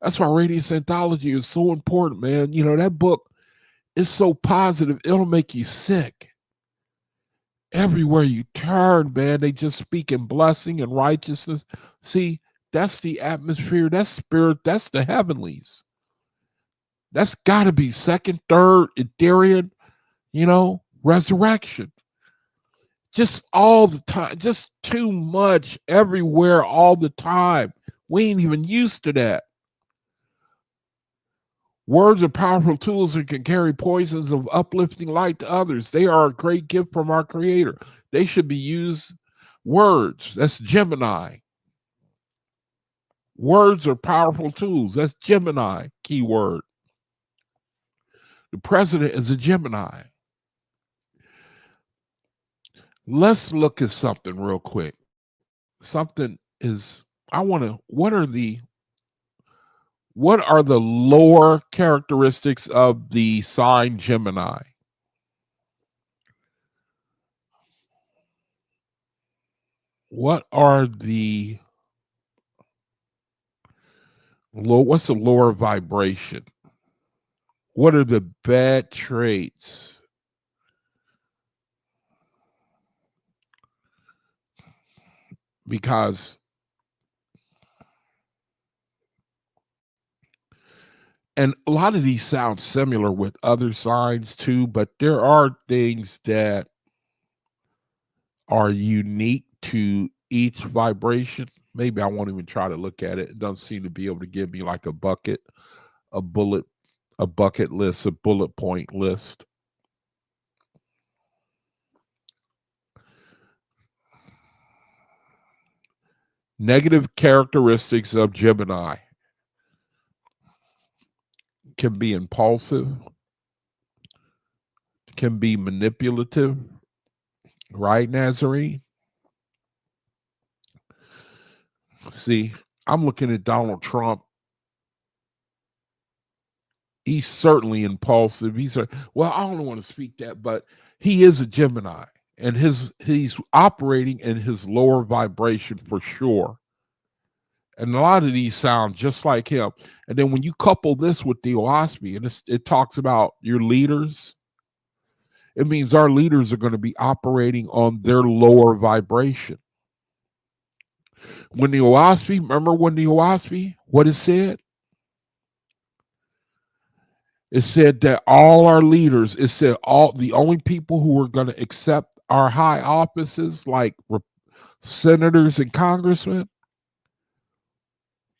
That's why Radiance Anthology is so important, man. You know, that book is so positive, it'll make you sick. Everywhere you turn, man, they just speak in blessing and righteousness. See, that's the atmosphere, that's spirit, that's the heavenlies. That's got to be second, third, Ethereal, you know, resurrection. Just all the time, just too much everywhere all the time. We ain't even used to that. Words are powerful tools and can carry poisons of uplifting light to others. They are a great gift from our Creator. They should be used. Words, that's Gemini. Words are powerful tools. That's Gemini, keyword. The president is a Gemini. Let's look at something real quick. Something is, I want to, what are the lower characteristics of the sign Gemini? What are the low? What's the lower vibration? What are the bad traits? Because, and a lot of these sound similar with other signs too, but there are things that are unique to each vibration. Maybe I won't even try to look at it. It doesn't seem to be able to give me like a bucket list, a bullet point list. Negative characteristics of Gemini can be impulsive, can be manipulative, right, Nazarene? See, I'm looking at Donald Trump. He's certainly impulsive. Well, I don't want to speak that, but he is a Gemini, and he's operating in his lower vibration for sure. And a lot of these sound just like him. And then when you couple this with the Oahspe, and it talks about your leaders, it means our leaders are going to be operating on their lower vibration. When the Oahspe, remember when the Oahspe, what it said? It said that all our leaders, it said the only people who are going to accept our high offices, like senators and congressmen,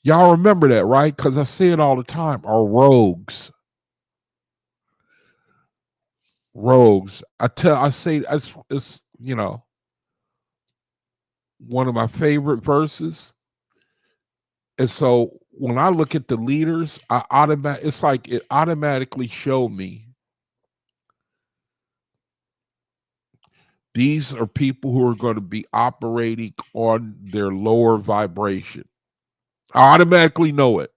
Y'all remember that, right? Because I say it all the time, are rogues. Rogues. I say it's one of my favorite verses. And so when I look at the leaders, it's like it automatically showed me these are people who are going to be operating on their lower vibration. I automatically know it.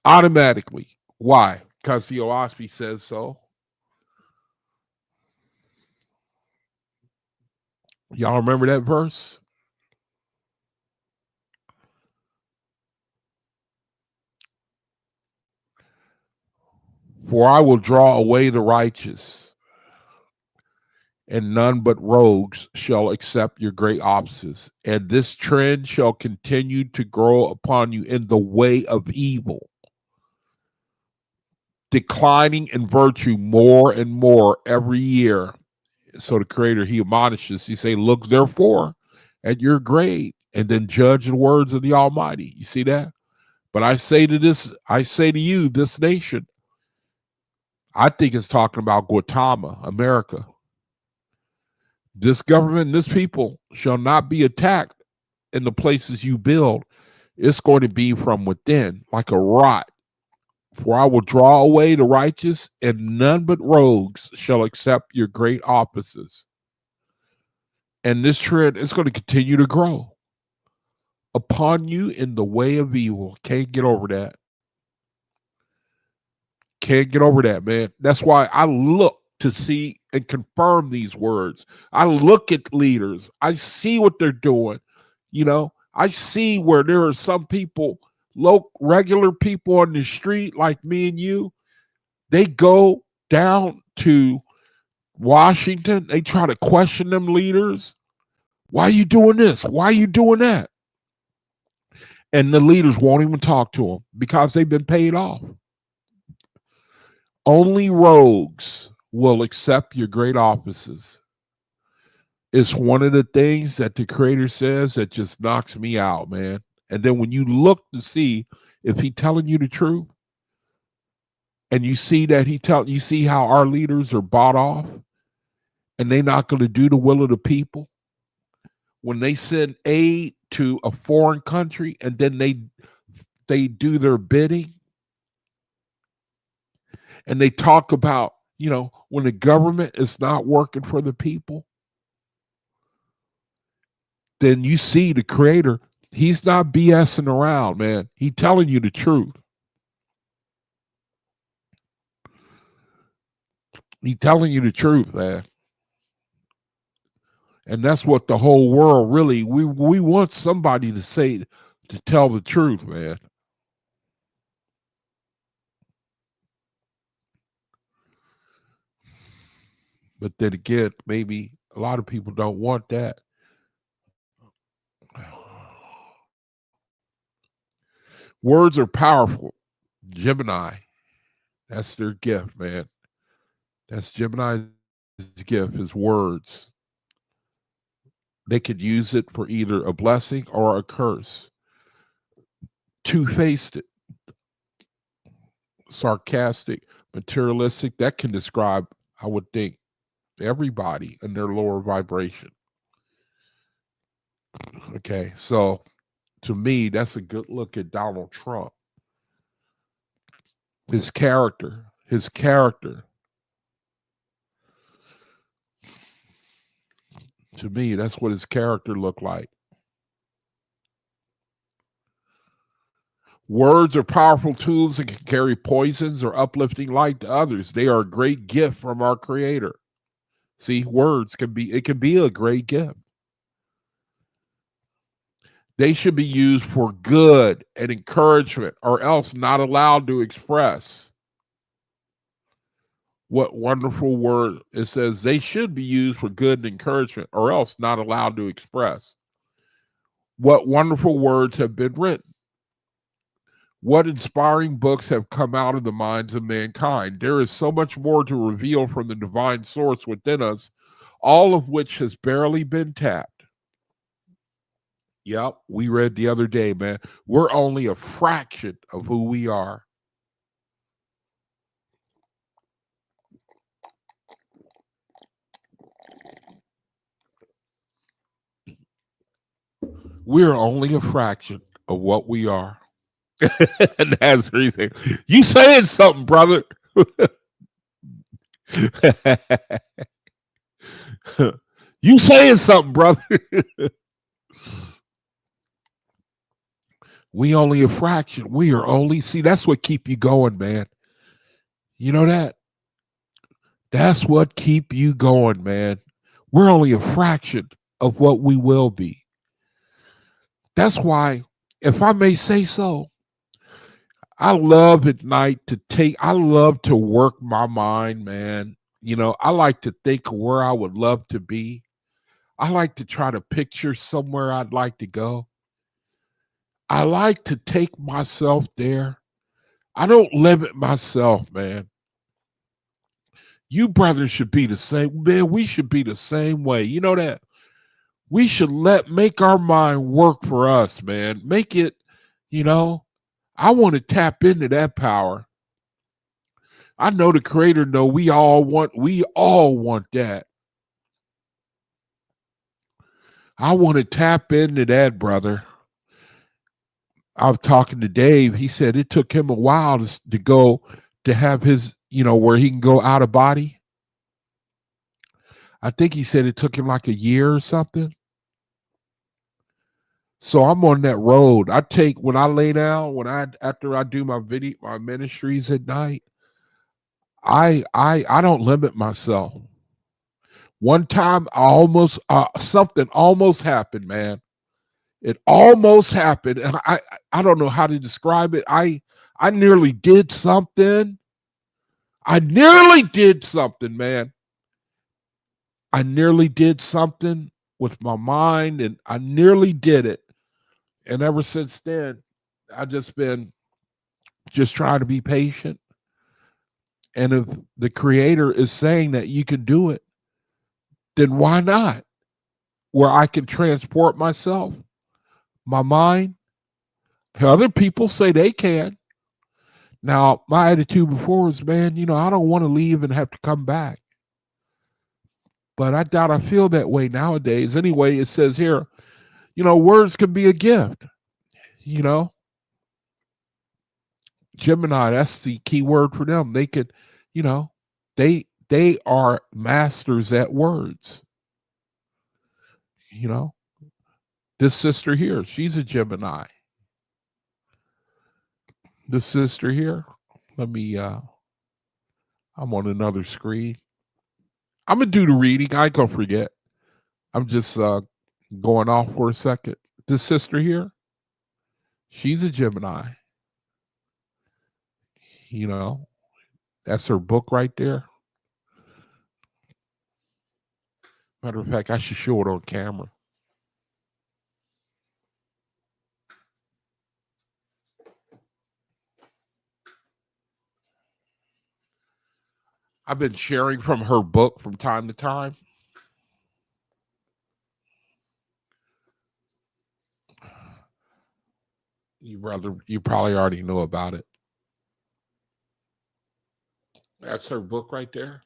Automatically. Why? Because the Oahspe says so. Y'all remember that verse? For I will draw away the righteous, and none but rogues shall accept your great offices. And this trend shall continue to grow upon you in the way of evil, declining in virtue more and more every year. So the Creator, he admonishes, he say, look therefore at your grade, and then judge the words of the Almighty. You see that? But I say to you, this nation, I think it's talking about Guatemala, America. This government, this people shall not be attacked in the places you build. It's going to be from within, like a rot. For I will draw away the righteous, and none but rogues shall accept your great offices. And this trend is going to continue to grow upon you in the way of evil. Can't get over that. Can't get over that, man. That's why I look to see and confirm these words. I look at leaders. I see what they're doing. I see where there are some people, regular people on the street like me and you. They go down to Washington. They try to question them leaders. Why are you doing this? Why are you doing that? And the leaders won't even talk to them because they've been paid off. Only rogues will accept your great offices. It's one of the things that the Creator says that just knocks me out, man. And then when you look to see if he's telling you the truth, and you see that you see how our leaders are bought off, and they're not going to do the will of the people. When they send aid to a foreign country, and then they do their bidding, and they talk about, when the government is not working for the people, then you see the Creator, he's not BSing around, man. He's telling you the truth. He's telling you the truth, man. And that's what the whole world really, we want somebody to tell the truth, man. But then again, maybe a lot of people don't want that. Words are powerful. Gemini, that's their gift, man. That's Gemini's gift, is words. They could use it for either a blessing or a curse. Two-faced, sarcastic, materialistic, that can describe, I would think, everybody in their lower vibration. Okay, so to me, that's a good look at Donald Trump. His character. To me, that's what his character looked like. Words are powerful tools that can carry poisons or uplifting light to others. They are a great gift from our Creator. See, words can be a great gift. They should be used for good and encouragement, or else not allowed to express. What wonderful word. It says they should be used for good and encouragement, or else not allowed to express. What wonderful words have been written. What inspiring books have come out of the minds of mankind. There is so much more to reveal from the divine source within us, all of which has barely been tapped. Yep, we read the other day, man. We're only a fraction of who we are. We're only a fraction of what we are. And that's the reason. You saying something, brother. You saying something, brother. We only a fraction. We are only, see, that's what keep you going, man. You know that? That's what keep you going, man. We're only a fraction of what we will be. That's why, if I may say so, I love at night I love to work my mind, man. You know, I like to think of where I would love to be. I like to try to picture somewhere I'd like to go. I like to take myself there. I don't limit myself, man. You brothers should be the same. Man, we should be the same way. You know that? We should make our mind work for us, man. Make it, you know, I want to tap into that power. I know the creator know we all want that. I want to tap into that, brother. I was talking to Dave. He said it took him a while to go to have his, where he can go out of body. I think he said it took him like a year or something. So I'm on that road. When I lay down, after I do my ministries at night, I don't limit myself. One time something almost happened, man. It almost happened, and I don't know how to describe it. I nearly did something. I nearly did something, man. I nearly did something with my mind, and I nearly did it. And ever since then, I've just been trying to be patient. And if the creator is saying that you can do it, then why not? Where I can transport myself, my mind. Other people say they can. Now, my attitude before was, man, I don't want to leave and have to come back. But I doubt I feel that way nowadays. Anyway, it says here, words can be a gift. Gemini, that's the key word for them. They could, they are masters at words. This sister here, she's a Gemini. This sister here, I'm on another screen. I'm gonna do the reading. I ain't gonna forget. I'm just going off for a second. This sister here, she's a Gemini. That's her book right there. Matter of fact, I should show it on camera. I've been sharing from her book from time to time. You probably already know about it. That's her book right there.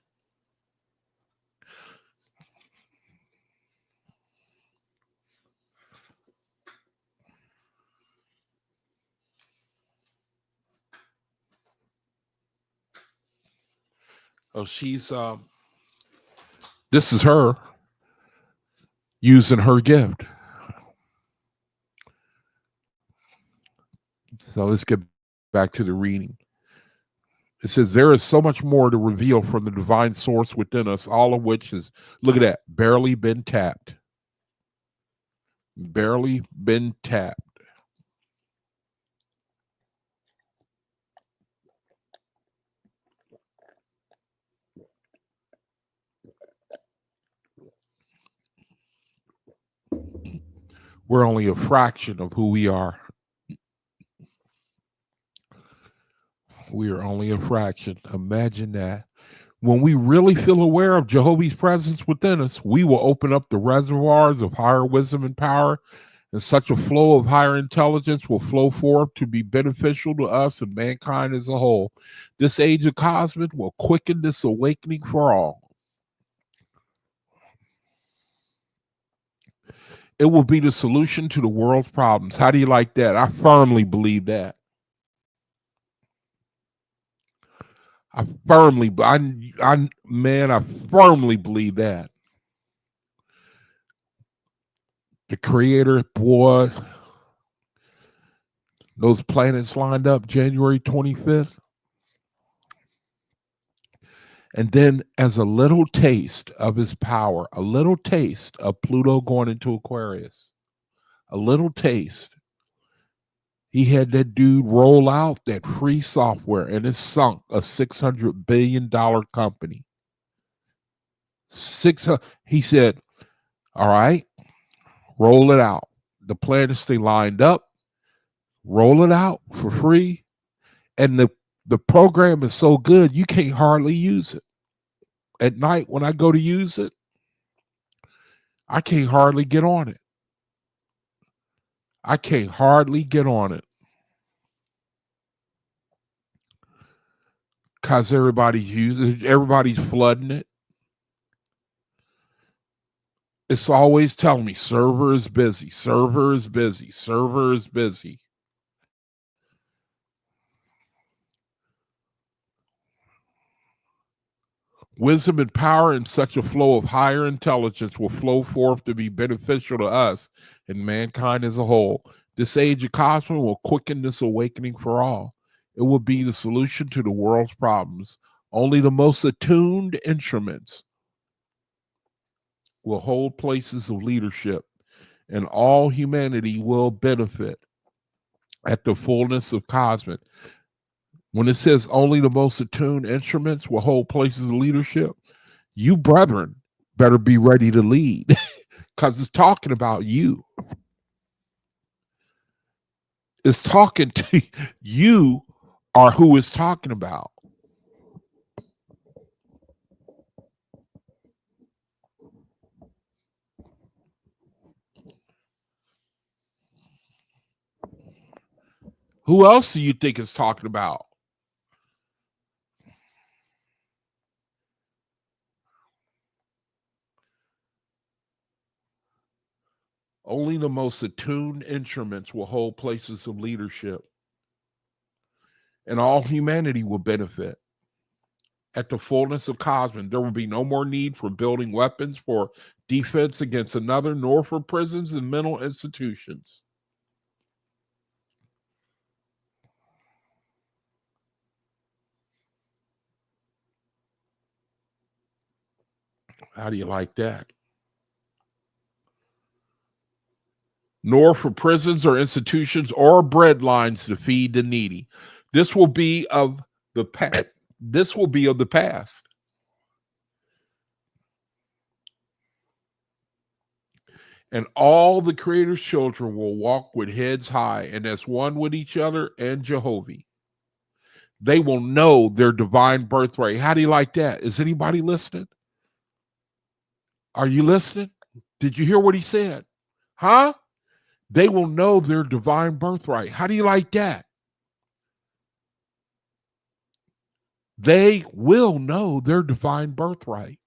Oh, she's this is her using her gift. So let's get back to the reading. It says, there is so much more to reveal from the divine source within us, all of which is, look at that, barely been tapped. Barely been tapped. We're only a fraction of who we are. We are only a fraction. Imagine that. When we really feel aware of Jehovah's presence within us, we will open up the reservoirs of higher wisdom and power, And such a flow of higher intelligence will flow forth to be beneficial to us and mankind as a whole. This age of KOSMON will quicken this awakening for all. It will be the solution to the world's problems. How do you like that? I firmly believe that. I firmly believe that. The creator, boy, those planets lined up January 25th. And then, as a little taste of his power, a little taste of Pluto going into Aquarius, a little taste, he had that dude roll out that free software and it sunk a $600 billion company. He said, all right, roll it out. The planets they lined up, roll it out for free. And the program is so good, you can't hardly use it. At night, when I go to use it, I can't hardly get on it. Because everybody's flooding it. It's always telling me server is busy. Wisdom and power in such a flow of higher intelligence will flow forth to be beneficial to us and mankind as a whole. This age of KOSMON will quicken this awakening for all. It will be the solution to the world's problems. Only the most attuned instruments will hold places of leadership, and all humanity will benefit at the fullness of KOSMON. When it says only the most attuned instruments will hold places of leadership, you brethren better be ready to lead because it's talking about you. It's talking to you, are who it's talking about. Who else do you think it's talking about? Only the most attuned instruments will hold places of leadership, and all humanity will benefit. At the fullness of KOSMON, there will be no more need for building weapons for defense against another, nor for prisons and mental institutions. How do you like that? Nor for prisons or institutions or bread lines to feed the needy. This will be of the past. And all the Creator's children will walk with heads high and as one with each other and Jehovah. They will know their divine birthright. How do you like that? Is anybody listening? Are you listening? Did you hear what he said? Huh? They will know their divine birthright. How do you like that? They will know their divine birthright.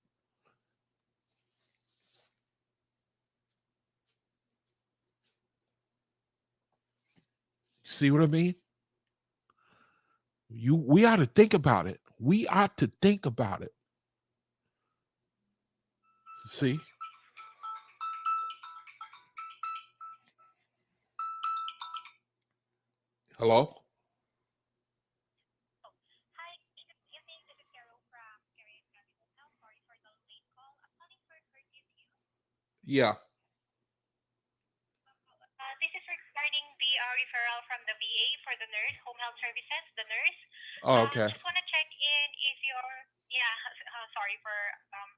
See what I mean? We ought to think about it. We ought to think about it. See? Hello? Yeah. This is regarding the referral from the VA for the nurse, home health services, the nurse. Oh, okay. Just want to check in if you're, sorry for,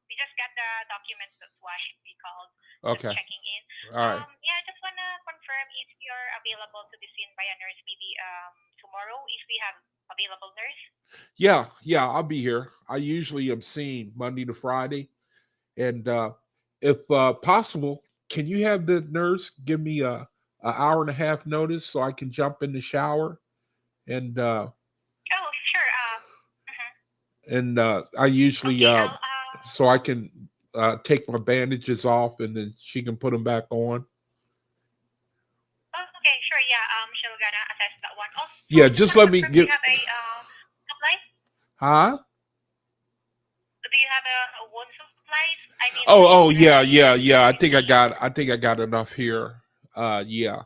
we just got the documents, that's why we called. Okay. Just checking in. All right. Just want to confirm if you're available to be seen by a nurse maybe tomorrow if we have available nurse. Yeah, I'll be here. I usually am seen Monday to Friday. And if possible, can you have the nurse give me an hour and a half notice so I can jump in the shower and Oh, sure. Mhm. I usually Okay, I'll so I can take my bandages off and then she can put them back on. okay, sure. Yeah. She'll gonna assess that one. Also, Yeah, just just wanna let me confirm, do you get. have a supply? Huh? Do you have a wound supplies? I mean, Oh, the oh, yeah, yeah, dressing yeah. or I think I maybe. got. I think I got enough here. Yeah,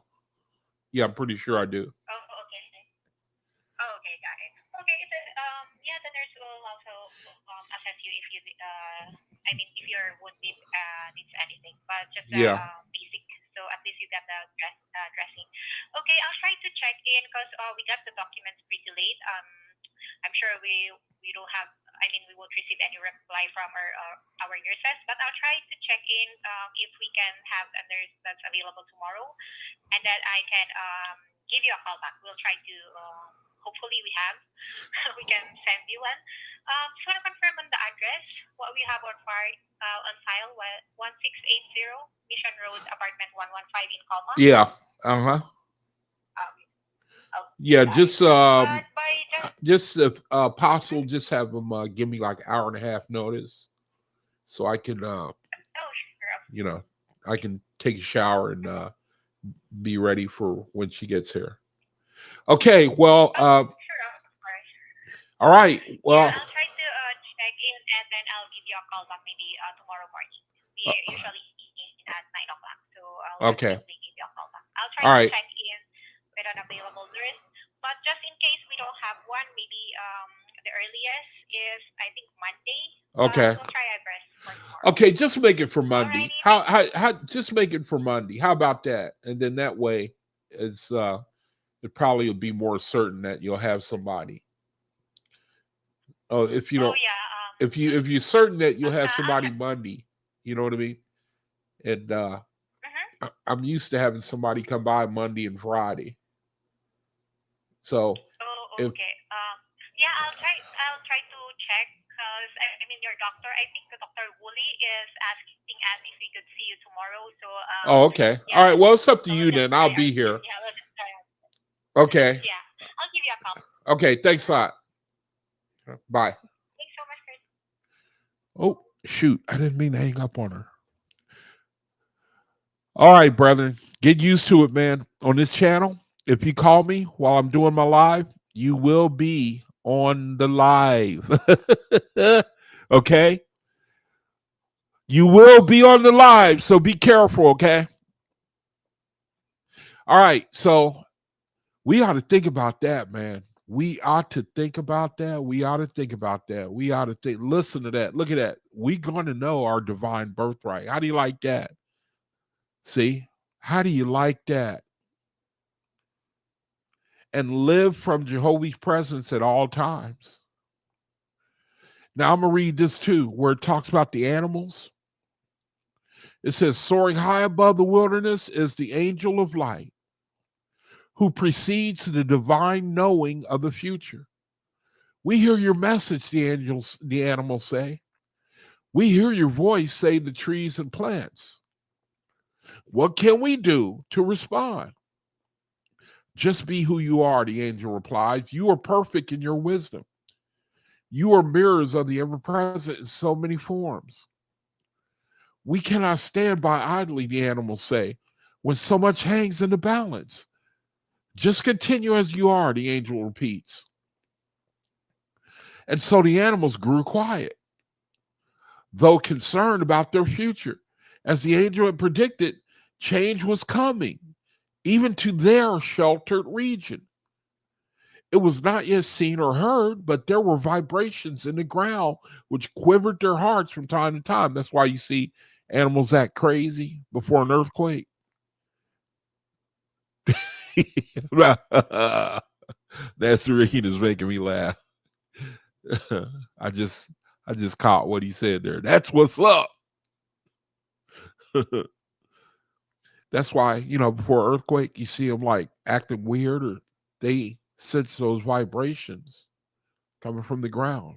yeah. I'm pretty sure I do. Oh, okay. Oh, okay, got it. Okay, so yeah, the nurse will also assess you if you I mean, if your wound needs anything, but just Yeah, basic. So at least you got the dressing. Okay, I'll try to check in because we got the documents pretty late. I'm sure we don't have. I mean, we won't receive any reply from our nurses, but I'll try to check in if we can have a nurse that's available tomorrow, and then I can give you a call back. We'll try to. Hopefully, we have. We can send you one. Just want to confirm on the address. What we have on file, 1680 Mission Road, apartment 115 in Calma. yeah. Uh huh. Okay, Yeah, got it. But by just. just if possible, Mhm. just have them give me like hour and a half notice so I can Oh, sure. you know I can take a shower and Mhm. be ready for when she gets here. Okay, well, Oh, sure, of course. all right, Yeah, well, I'll try to check in and then I'll give you a call back maybe tomorrow morning. We uh, usually begin at 9 o'clock, so I'll okay, definitely give you a call back. I'll try all to right, check in with an available nurse, but just in case we don't have one, maybe the earliest is I think Monday, but okay, we'll try our best for tomorrow. okay. Just make it for Monday. Alrighty, thank. How just make it for Monday. How about that? And then that way, it's it probably will be more certain that you'll have somebody. Oh, if you Oh don't, yeah, if you're certain that you'll have I'll somebody check. Monday, you know what I mean. And Mhm. I'm used to having somebody come by Monday and Friday. So Oh, if okay. Yeah, I'll try to check because I mean your doctor. I think the Doctor Woolley is asking us if we could see you tomorrow. So oh, okay, yeah, all right. Well, it's up to we'll you just then. try I'll our be best. here. Yeah, we'll just try. Okay, Yeah, I'll give you a call. okay. Thanks a lot. Bye. Thanks so much, Chris. Oh shoot, I didn't mean to hang up on her. All right, brethren, get used to it, man. On this channel, if you call me while I'm doing my live, you will be on the live. Okay? You will be on the live, so be careful, okay? All right, so we ought to think about that, man. We ought to think about that. We ought to think about that. We ought to think, listen to that. Look at that. We're going to know our divine birthright. How do you like that? See? How do you like that? And live from Jehovah's presence at all times. Now I'm gonna read this too, where it talks about the animals. It says, soaring high above the wilderness is the angel of light, who precedes the divine knowing of the future. We hear your message, the animals say. We hear your voice, say the trees and plants. What can we do to respond? Just be who you are, the angel replies. You are perfect in your wisdom. You are mirrors of the ever present in so many forms. We cannot stand by idly, the animals say, when so much hangs in the balance. Just continue as you are, the angel repeats. And so the animals grew quiet, though concerned about their future. As the angel had predicted, change was coming, even to their sheltered region. It was not yet seen or heard, but there were vibrations in the ground which quivered their hearts from time to time. That's why you see animals act crazy before an earthquake. That Serena's making me laugh. I just I just caught what he said there. That's what's up. That's why, before earthquake, you see them like acting weird or they sense those vibrations coming from the ground.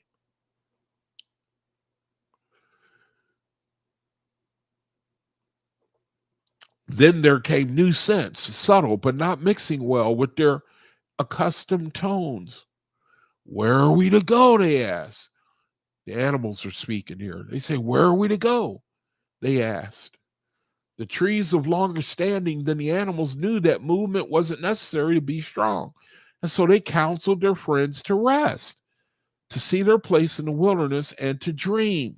Then there came new scents, subtle but not mixing well with their accustomed tones. Where are we to go? They asked. The animals are speaking here. They say, where are we to go? They asked. The trees of longer standing than the animals knew that movement wasn't necessary to be strong. And so they counseled their friends to rest, to see their place in the wilderness, and to dream.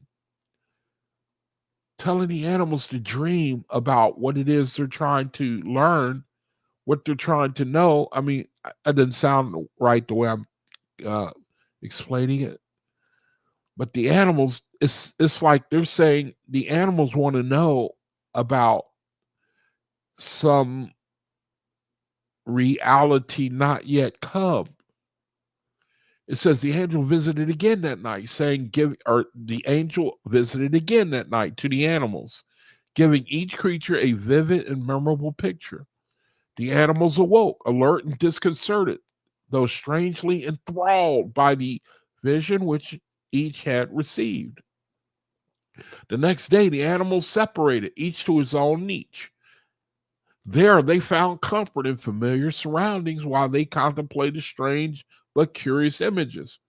Telling the animals to dream about what it is they're trying to learn, what they're trying to know. I mean, it doesn't sound right the way I'm explaining it. But the animals, it's like they're saying the animals want to know about some reality not yet come. It says the angel visited again that night, saying, the angel visited again that night to the animals, giving each creature a vivid and memorable picture. The animals awoke, alert and disconcerted, though strangely enthralled by the vision which each had received. The next day, the animals separated, each to his own niche. There, they found comfort in familiar surroundings while they contemplated strange but curious images.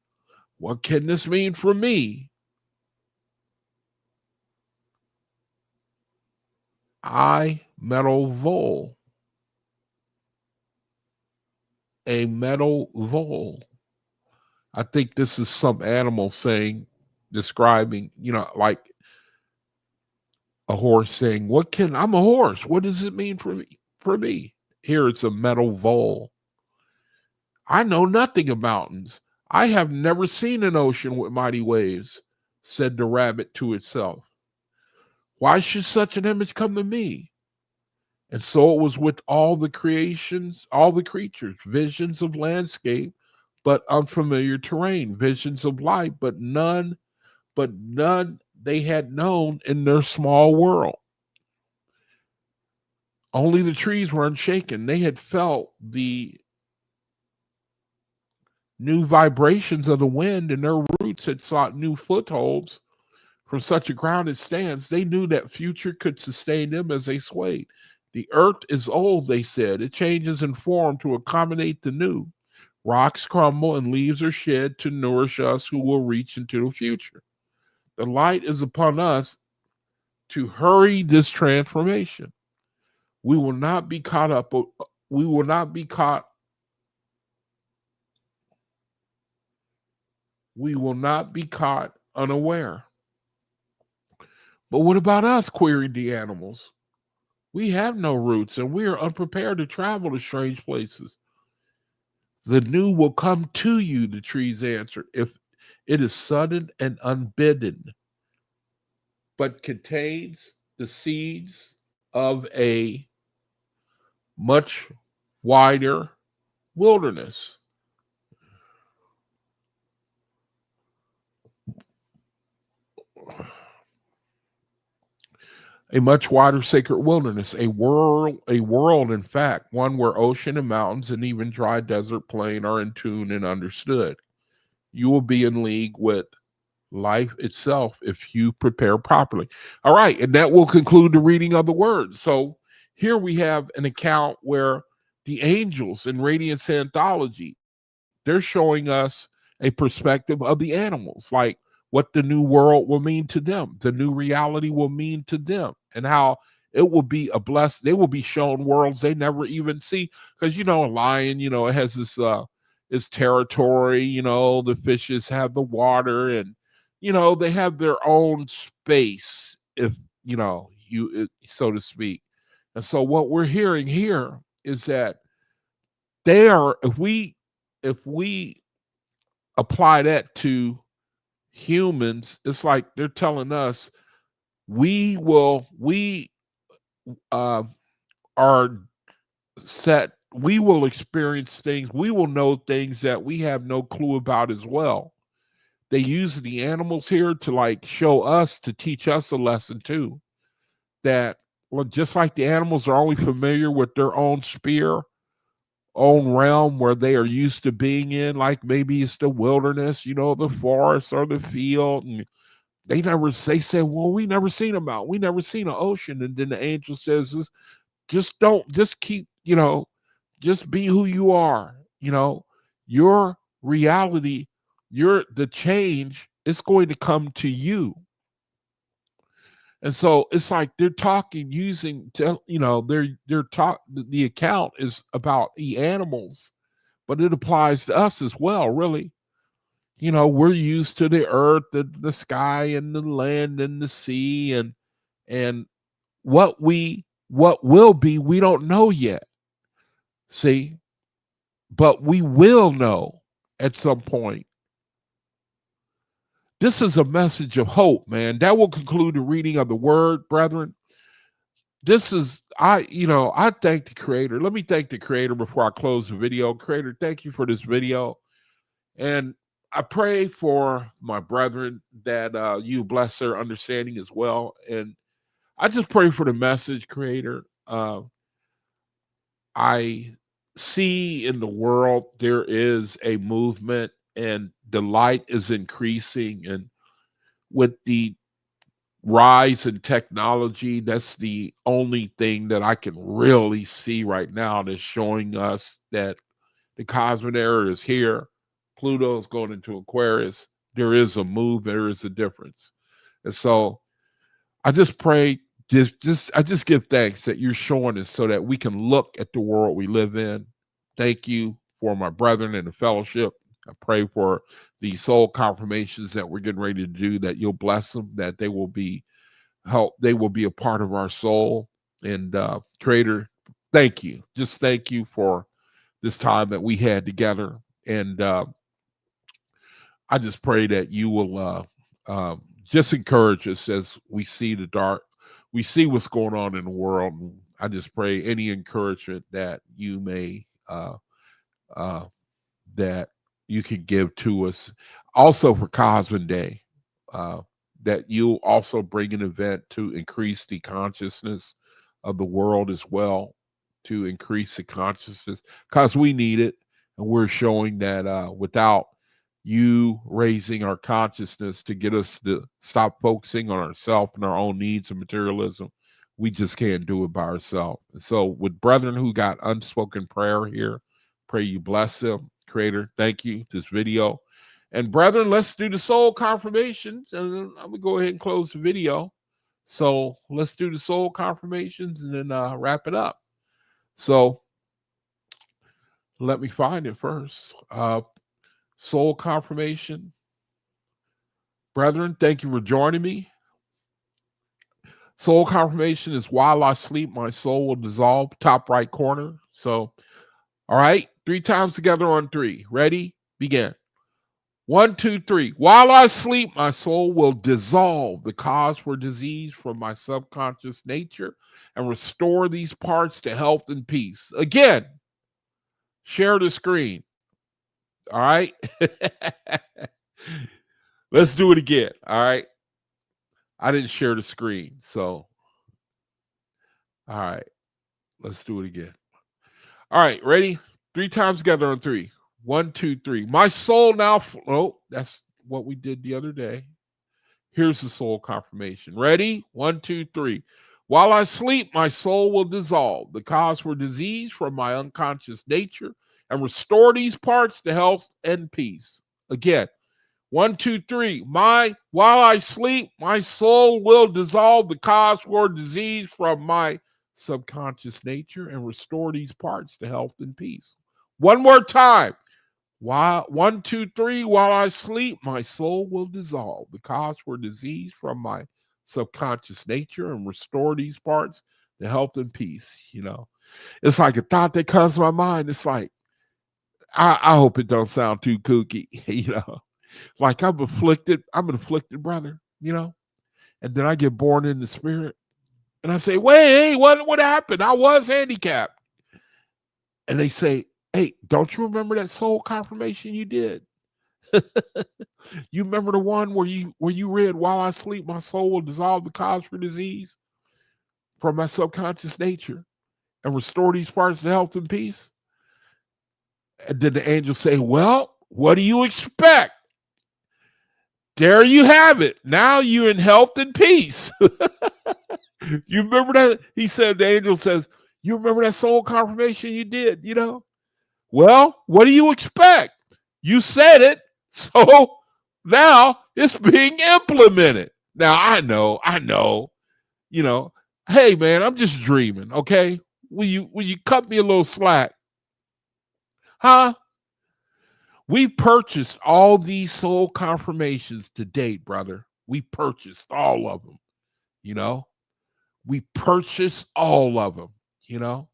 What can this mean for me? Metal vole. A metal vole. I think this is some animal saying, describing, like a horse saying, I'm a horse. What does it mean for me? Here it's a metal vole. I know nothing of mountains. I have never seen an ocean with mighty waves, said the rabbit to itself. Why should such an image come to me? And so it was with all the creations, all the creatures, visions of landscape, but unfamiliar terrain, visions of light, but none they had known in their small world. Only the trees were unshaken. They had felt the new vibrations of the wind, and their roots had sought new footholds from such a grounded stance. They knew that future could sustain them as they swayed. The earth is old, they said. It changes in form to accommodate the new. Rocks crumble and leaves are shed to nourish us who will reach into the future. The light is upon us to hurry this transformation. We will not be caught up. We will not be caught. We will not be caught unaware. But what about us? Queried the animals. We have no roots and we are unprepared to travel to strange places. The new will come to you, the trees answered, if it is sudden and unbidden, but contains the seeds of a much wider wilderness. A much wider sacred wilderness, a world, in fact, one where ocean and mountains and even dry desert plain are in tune and understood. You will be in league with life itself if you prepare properly. All right, and that will conclude the reading of the words. So here we have an account where the angels in Radiance anthology, they're showing us a perspective of the animals, like what the new world will mean to them, the new reality will mean to them, and how it will be a blessed. They will be shown worlds they never even see, because a lion, it has this its territory. The fishes have the water, and they have their own space, if so to speak. And so what we're hearing here is that they are, if we apply that to humans, it's like they're telling us we uh, are set, we will experience things, we will know things that we have no clue about as well. They use the animals here to like show us, to teach us a lesson too, that just like the animals are only familiar with their own sphere, own realm where they are used to being in, like maybe it's the wilderness, the forest or the field, and they said, well, we never seen a mountain, we never seen an ocean. And then the angel says, just keep, just be who you are. Your reality, the change is going to come to you. And so it's like they're talking using, they're talk. The account is about the animals, but it applies to us as well. Really, we're used to the earth, the sky, and the land, and the sea, and what will be, we don't know yet. See, but we will know at some point. This is a message of hope, man. That will conclude the reading of the word, brethren. This is, I thank the creator. Let me thank the creator before I close the video. Creator, thank you for this video. And I pray for my brethren that you bless their understanding as well. And I just pray for the message, creator. I see in the world there is a movement and the light is increasing. And with the rise in technology, that's the only thing that I can really see right now that's showing us that the cosmic era is here. Pluto's going into Aquarius. There is a move, there is a difference. And so I just pray, I just give thanks that you're showing us so that we can look at the world we live in. Thank you for my brethren in the fellowship. I pray for the soul confirmations that we're getting ready to do, that you'll bless them, that they will be they will be a part of our soul. And Creator, thank you. Just thank you for this time that we had together. And I just pray that you will just encourage us as we see the dark, we see what's going on in the world. And I just pray any encouragement that you may that you can give to us. Also for Cosmon Day, that you'll also bring an event to increase the consciousness of the world as well, to increase the consciousness, because we need it. And we're showing that without you raising our consciousness to get us to stop focusing on ourselves and our own needs and materialism, we just can't do it by ourselves. And so with brethren who got unspoken prayer here, pray you bless them. Creator, thank you this video. And brethren, let's do the soul confirmations, and then I'm gonna go ahead and close the video. So let's do the soul confirmations and then wrap it up. So let me find it first. Soul confirmation. Brethren, thank you for joining me. Soul confirmation is while I sleep, my soul will dissolve, top right corner. So, all right, 3 times together on 3. Ready? Begin. 1, 2, 3. While I sleep, my soul will dissolve the cause for disease from my subconscious nature and restore these parts to health and peace. Again, share the screen. All right. Let's do it again. All right. I didn't share the screen. So, all right. Let's do it again. All right. Ready? 3 times together on 3. 1, 2, 3. My soul now. Oh, that's what we did the other day. Here's the soul confirmation. Ready? 1, 2, 3. While I sleep, my soul will dissolve the cause for disease from my unconscious nature and restore these parts to health and peace. Again, 1, 2, 3. While I sleep, my soul will dissolve the cause for disease from my subconscious nature and restore these parts to health and peace. One more time. 1, 2, 3. While I sleep, my soul will dissolve the cause for disease from my subconscious nature and restore these parts to health and peace. It's like a thought that comes to my mind. It's like, I hope it don't sound too kooky, like I'm an afflicted brother, and then I get born in the spirit and I say, wait, hey, what happened? I was handicapped. And they say, hey, don't you remember that soul confirmation you did? You remember the one where you read, while I sleep, my soul will dissolve the cause for disease from my subconscious nature and restore these parts to health and peace? And then the angel say, well, what do you expect? There you have it. Now you're in health and peace. You remember that? He said, the angel says, You remember that soul confirmation you did, you know? Well, what do you expect? You said it, so now it's being implemented. Now I know, you know, hey man, I'm just dreaming, okay? Will you cut me a little slack? Huh? We've purchased all these soul confirmations to date, brother. We purchased all of them, you know? We purchased all of them, you know?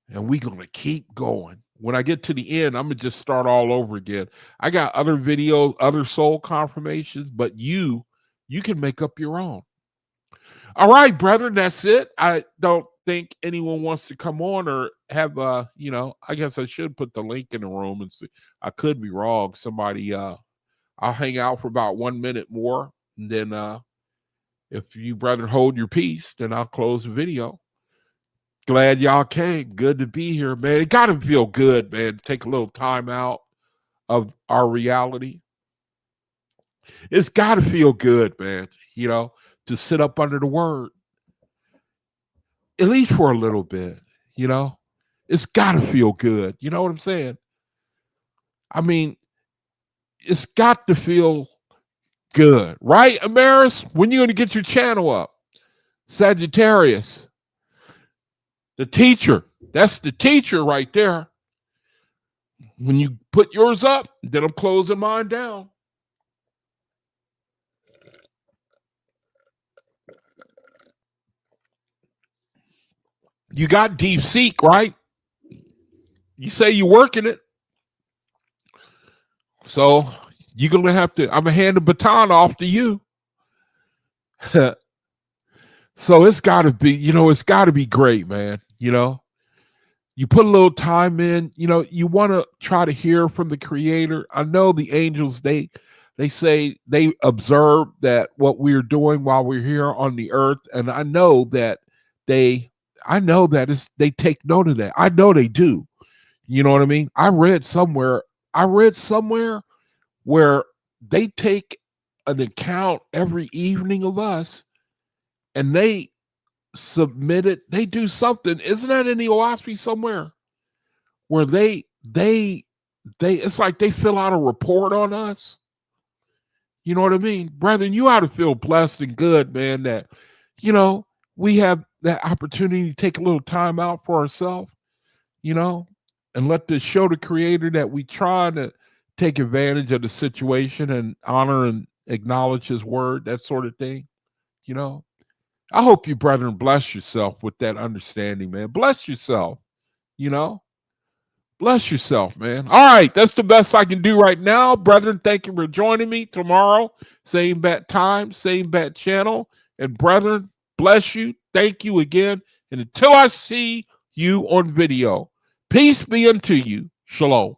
And we're going to keep going. When I get to the end, I'm going to just start all over again. I got other videos, other soul confirmations, but you can make up your own. All right, brethren, that's it. I don't think anyone wants to come on or have I guess I should put the link in the room and see. I could be wrong. Somebody I'll hang out for about 1 minute more, and then if you brethren hold your peace, then I'll close the video. Glad y'all came. Good to be here, man. It got to feel good, man, to take a little time out of our reality. It's got to feel good, man, to sit up under the word, at least for a little bit, It's got to feel good. You know what I'm saying? I mean, it's got to feel good, right, Amaris? When you going to get your channel up? Sagittarius. The teacher. That's the teacher right there. When you put yours up, then I'm closing mine down. You got Deep Seek, right? You say you're working it. So you're going to have to, I'm going to hand the baton off to you. So it's got to be, it's got to be great, man. You put a little time in, you want to try to hear from the creator. I know the angels, they say they observe that what we're doing while we're here on the earth. And I know that they take note of that. I know they do. You know what I mean? I read somewhere where they take an account every evening of us and they submit it. They do something. Isn't that in the Oahspe somewhere where they it's like they fill out a report on us? You know what I mean? Brethren, you ought to feel blessed and good, man, that, we have that opportunity to take a little time out for ourselves, and let the show the creator that we try to take advantage of the situation and honor and acknowledge his word, that sort of thing. I hope you, brethren, bless yourself with that understanding, man. Bless yourself, Bless yourself, man. All right, that's the best I can do right now. Brethren, thank you for joining me tomorrow. Same bat time, same bat channel. And brethren, bless you. Thank you again. And until I see you on video, peace be unto you. Shalom.